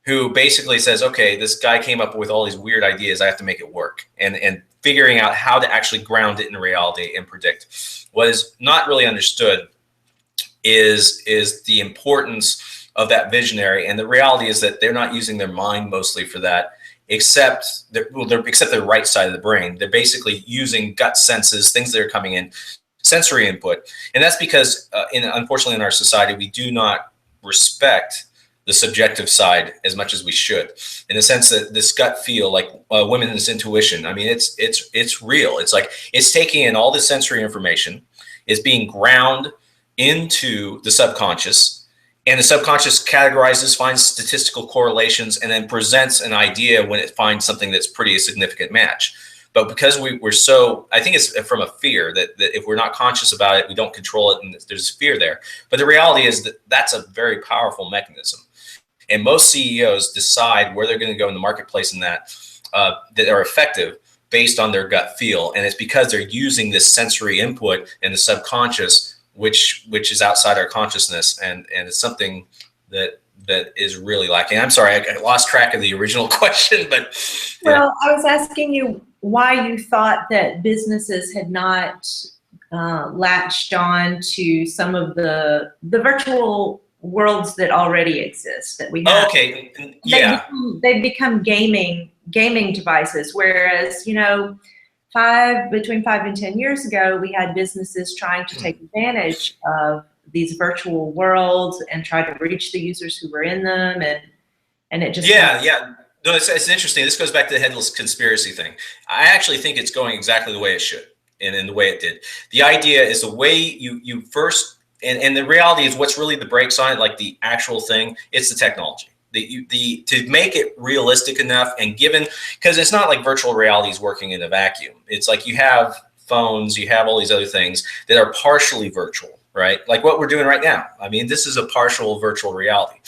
Speaker 2: who basically says, okay, this guy came up with all these weird ideas, I have to make it work, and figuring out how to actually ground it in reality and predict. What is not really understood is the importance of that visionary, and the reality is that they're not using their mind mostly for that, except their right side of the brain. They're basically using gut senses, things that are coming in, sensory input, and that's because unfortunately in our society we do not respect the subjective side as much as we should, in the sense that this gut feel, like women's intuition, I mean, it's real. It's like it's taking in all the sensory information, it's being ground into the subconscious, and the subconscious categorizes, finds statistical correlations, and then presents an idea when it finds something that's pretty a significant match. But because we're so, I think it's from a fear that if we're not conscious about it, we don't control it, and there's fear there. But the reality is that that's a very powerful mechanism. And most CEOs decide where they're going to go in the marketplace in that are effective based on their gut feel. And it's because they're using this sensory input in the subconscious, which is outside our consciousness, and it's something that is really lacking. I'm sorry, I lost track of the original question, but
Speaker 1: well, I was asking you why you thought that businesses had not latched on to some of the virtual worlds that already exist that we have.
Speaker 2: Okay, yeah,
Speaker 1: they've become gaming devices, whereas between 5 and 10 years ago, we had businesses trying to take advantage of these virtual worlds and try to reach the users who were in them, and it just
Speaker 2: yeah. No, it's interesting. This goes back to the headless conspiracy thing. I actually think it's going exactly the way it should, and in the way it did. The idea is the way you first, and the reality is what's really the brakes on it, like the actual thing, it's the technology. To make it realistic enough, and given, because it's not like virtual reality is working in a vacuum. It's like you have phones, you have all these other things that are partially virtual, right? Like what we're doing right now. I mean, this is a partial virtual reality.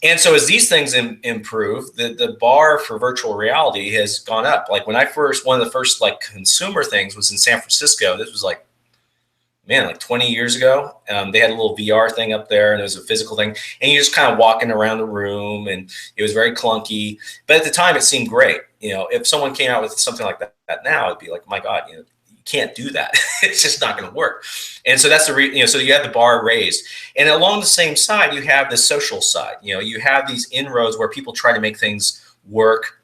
Speaker 2: And so as these things improve, the bar for virtual reality has gone up. Like when one of the first like consumer things was in San Francisco. This was like, man, like 20 years ago. They had a little VR thing up there, and it was a physical thing. And you're just kind of walking around the room, and it was very clunky. But at the time, it seemed great. If someone came out with something like that now, it'd be like, my God, you can't do that. It's just not going to work. And so that's so you have the bar raised. And along the same side, you have the social side. You have these inroads where people try to make things work,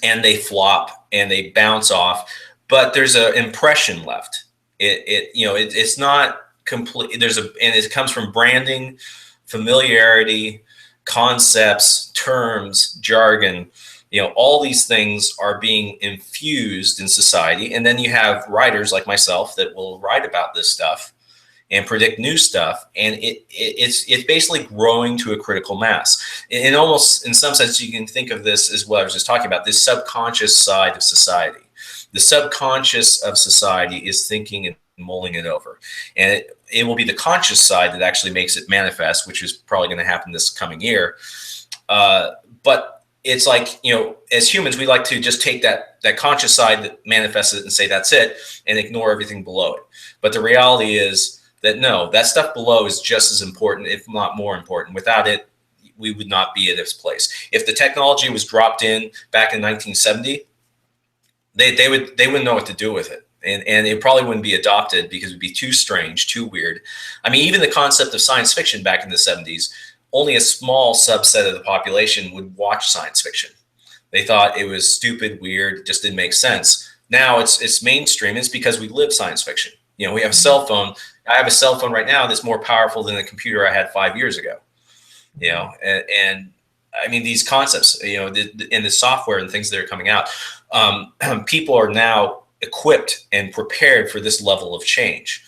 Speaker 2: and they flop and they bounce off. But there's an impression left. It's not complete. And it comes from branding, familiarity, concepts, terms, jargon. All these things are being infused in society. And then you have writers like myself that will write about this stuff and predict new stuff. And it's basically growing to a critical mass. And almost in some sense, you can think of this as what I was just talking about, this subconscious side of society. The subconscious of society is thinking and mulling it over. And it will be the conscious side that actually makes it manifest, which is probably going to happen this coming year. But it's like, as humans, we like to just take that conscious side that manifests it and say that's it, and ignore everything below it. But the reality is that no, that stuff below is just as important, if not more important. Without it, we would not be at this place. If the technology was dropped in back in 1970, they wouldn't know what to do with it. And it probably wouldn't be adopted because it would be too strange, too weird. I mean, even the concept of science fiction back in the 70s, only a small subset of the population would watch science fiction. They thought it was stupid, weird, just didn't make sense. Now it's mainstream. It's because we live science fiction. We have a cell phone. I have a cell phone right now that's more powerful than the computer I had 5 years ago. And I mean, these concepts, in the software and things that are coming out, people are now equipped and prepared for this level of change.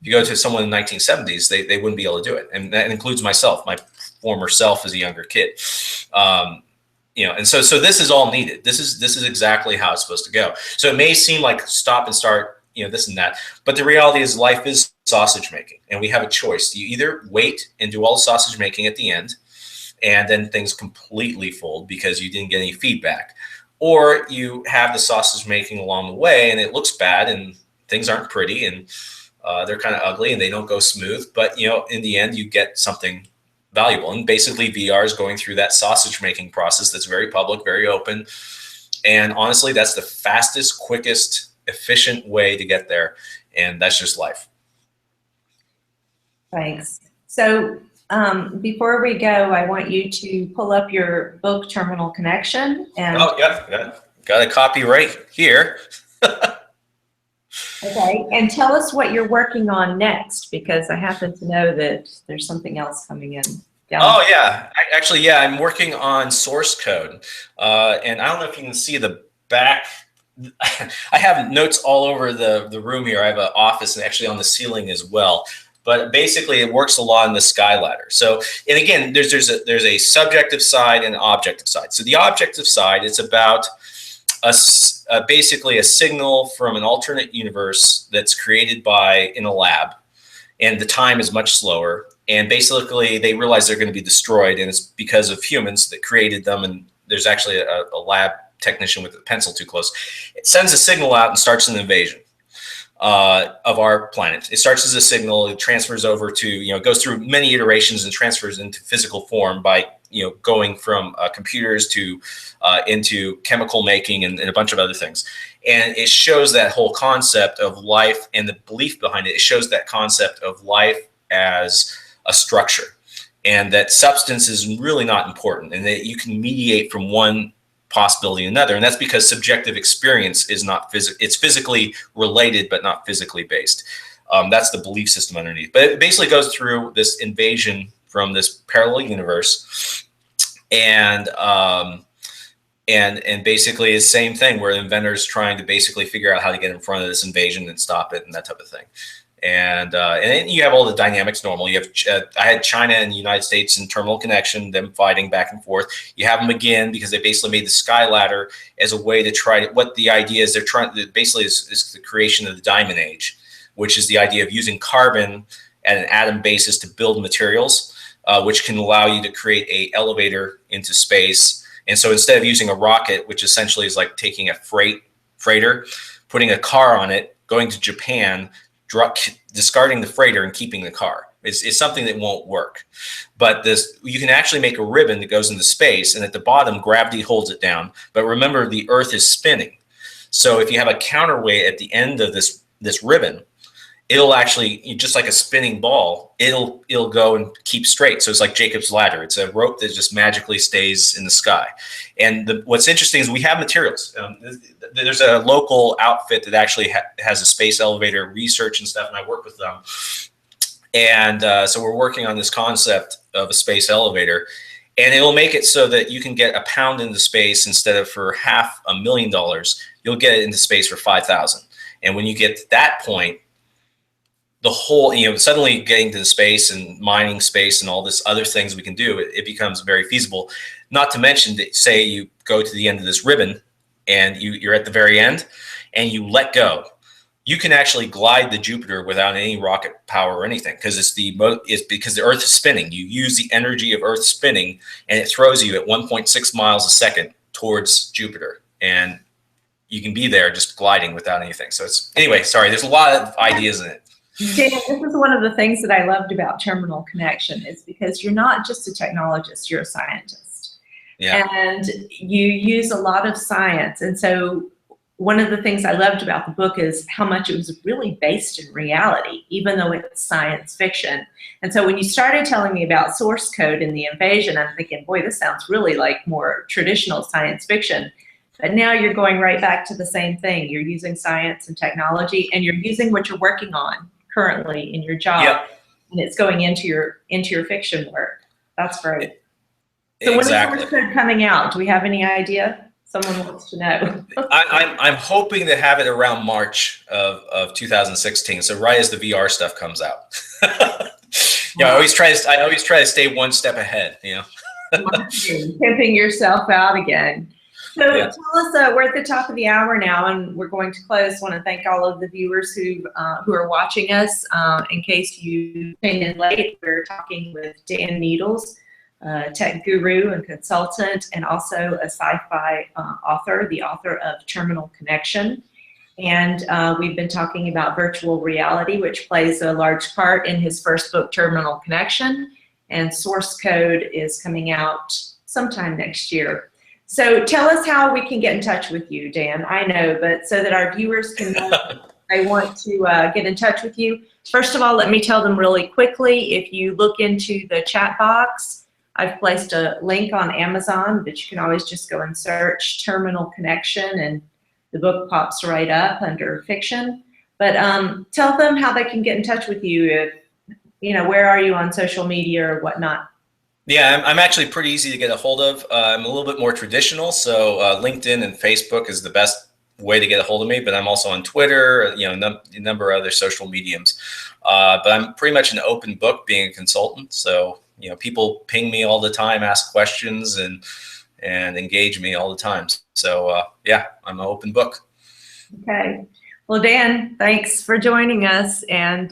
Speaker 2: If you go to someone in the 1970s, they wouldn't be able to do it. And that includes myself, my former self as a younger kid. And so this is all needed. This is exactly how it's supposed to go. So it may seem like stop and start, this and that, but the reality is life is sausage making, and we have a choice. You either wait and do all the sausage making at the end, and then things completely fold because you didn't get any feedback, or you have the sausage making along the way, and it looks bad, and things aren't pretty, and they're kind of ugly, and they don't go smooth. But in the end, you get something valuable. And basically, VR is going through that sausage making process that's very public, very open. And honestly, that's the fastest, quickest, efficient way to get there. And that's just life.
Speaker 1: Thanks. So before we go, I want you to pull up your book, Terminal Connection. And
Speaker 2: oh, yeah. Got a copy right here.
Speaker 1: okay, and tell us what you're working on next, because I happen to know that there's something else coming in.
Speaker 2: Oh, yeah. Actually, yeah, I'm working on source code. And I don't know if you can see the back. I have notes all over the room here. I have an office and actually on the ceiling as well. But basically, it works a lot in the sky ladder. So, and again, there's a subjective side and an objective side. So the objective side, it's about basically a signal from an alternate universe that's created in a lab, and the time is much slower. And basically, they realize they're going to be destroyed, and it's because of humans that created them. And there's actually a lab technician with a pencil too close. It sends a signal out and starts an invasion of our planet. It starts as a signal, it transfers over to, it goes through many iterations and transfers into physical form by, going from computers to into chemical making and a bunch of other things. And it shows that whole concept of life and the belief behind it. It shows that concept of life as a structure, and that substance is really not important, and that you can mediate from one possibility to another. And that's because subjective experience is not it's physically related, but not physically based. That's the belief system underneath. But it basically goes through this invasion from this parallel universe, and basically it's the same thing where the inventor's trying to basically figure out how to get in front of this invasion and stop it and that type of thing. And then you have all the dynamics normal. You have I had China and the United States in terminal connection, them fighting back and forth. You have them again because they basically made the sky ladder as a way to try to, what the idea is, they're trying to, basically is the creation of the diamond age, which is the idea of using carbon at an atom basis to build materials, which can allow you to create a elevator into space. And so instead of using a rocket, which essentially is like taking a freighter, putting a car on it, going to Japan, discarding the freighter and keeping the car. It's something that won't work. But you can actually make a ribbon that goes into space, and at the bottom, gravity holds it down. But remember, the Earth is spinning. So if you have a counterweight at the end of this ribbon, it'll actually, just like a spinning ball, it'll go and keep straight. So it's like Jacob's ladder. It's a rope that just magically stays in the sky. And what's interesting is we have materials. There's a local outfit that actually has a space elevator research and stuff, and I work with them. And so we're working on this concept of a space elevator, and it'll make it so that you can get a pound into space instead of for $500,000, you'll get it into space for 5,000. And when you get to that point, the whole, suddenly getting to the space and mining space and all this other things we can do, it becomes very feasible. Not to mention that, say you go to the end of this ribbon and you're at the very end and you let go, you can actually glide to Jupiter without any rocket power or anything, because it's because the Earth is spinning. You use the energy of Earth spinning, and it throws you at 1.6 miles a second towards Jupiter, and you can be there just gliding without anything. So anyway, sorry, there's a lot of ideas in it.
Speaker 1: Dan, this is one of the things that I loved about Terminal Connection, is because you're not just a technologist, you're a scientist. Yeah. And you use a lot of science. And so one of the things I loved about the book is how much it was really based in reality, even though it's science fiction. And so when you started telling me about source code and the invasion, I'm thinking, boy, this sounds really like more traditional science fiction. But now you're going right back to the same thing. You're using science and technology, and you're using what you're working on currently in your job, yep, and it's going into your fiction work. That's great. So exactly. When is source code coming out? Do we have any idea? Someone wants to know.
Speaker 2: I'm hoping to have it around March of 2016. So right as the VR stuff comes out. Wow. I always try to stay one step ahead.
Speaker 1: Pimping yourself out again. So yeah. Tell us, we're at the top of the hour now, and we're going to close. I want to thank all of the viewers who are watching us. In case you came in late, we're talking with Dan Needles, tech guru and consultant, and also a sci-fi author, the author of Terminal Connection. And we've been talking about virtual reality, which plays a large part in his first book, Terminal Connection. And source code is coming out sometime next year. So tell us how we can get in touch with you, Dan. I know, but so that our viewers can know they want to get in touch with you. First of all, let me tell them really quickly, if you look into the chat box, I've placed a link on Amazon that you can always just go and search Terminal Connection, and the book pops right up under fiction. But tell them how they can get in touch with you. If, where are you on social media or whatnot?
Speaker 2: Yeah, I'm actually pretty easy to get a hold of. I'm a little bit more traditional, so LinkedIn and Facebook is the best way to get a hold of me. But I'm also on Twitter, a number of other social mediums. But I'm pretty much an open book, being a consultant. So people ping me all the time, ask questions, and engage me all the time. So yeah, I'm an open book.
Speaker 1: Okay. Well, Dan, thanks for joining us, and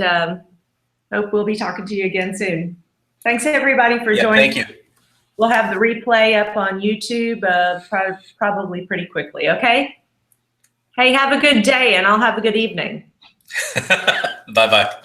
Speaker 1: hope we'll be talking to you again soon. Thanks everybody for joining.
Speaker 2: Thank you.
Speaker 1: We'll have the replay up on YouTube probably pretty quickly, okay? Hey, have a good day, and I'll have a good evening.
Speaker 2: Bye-bye.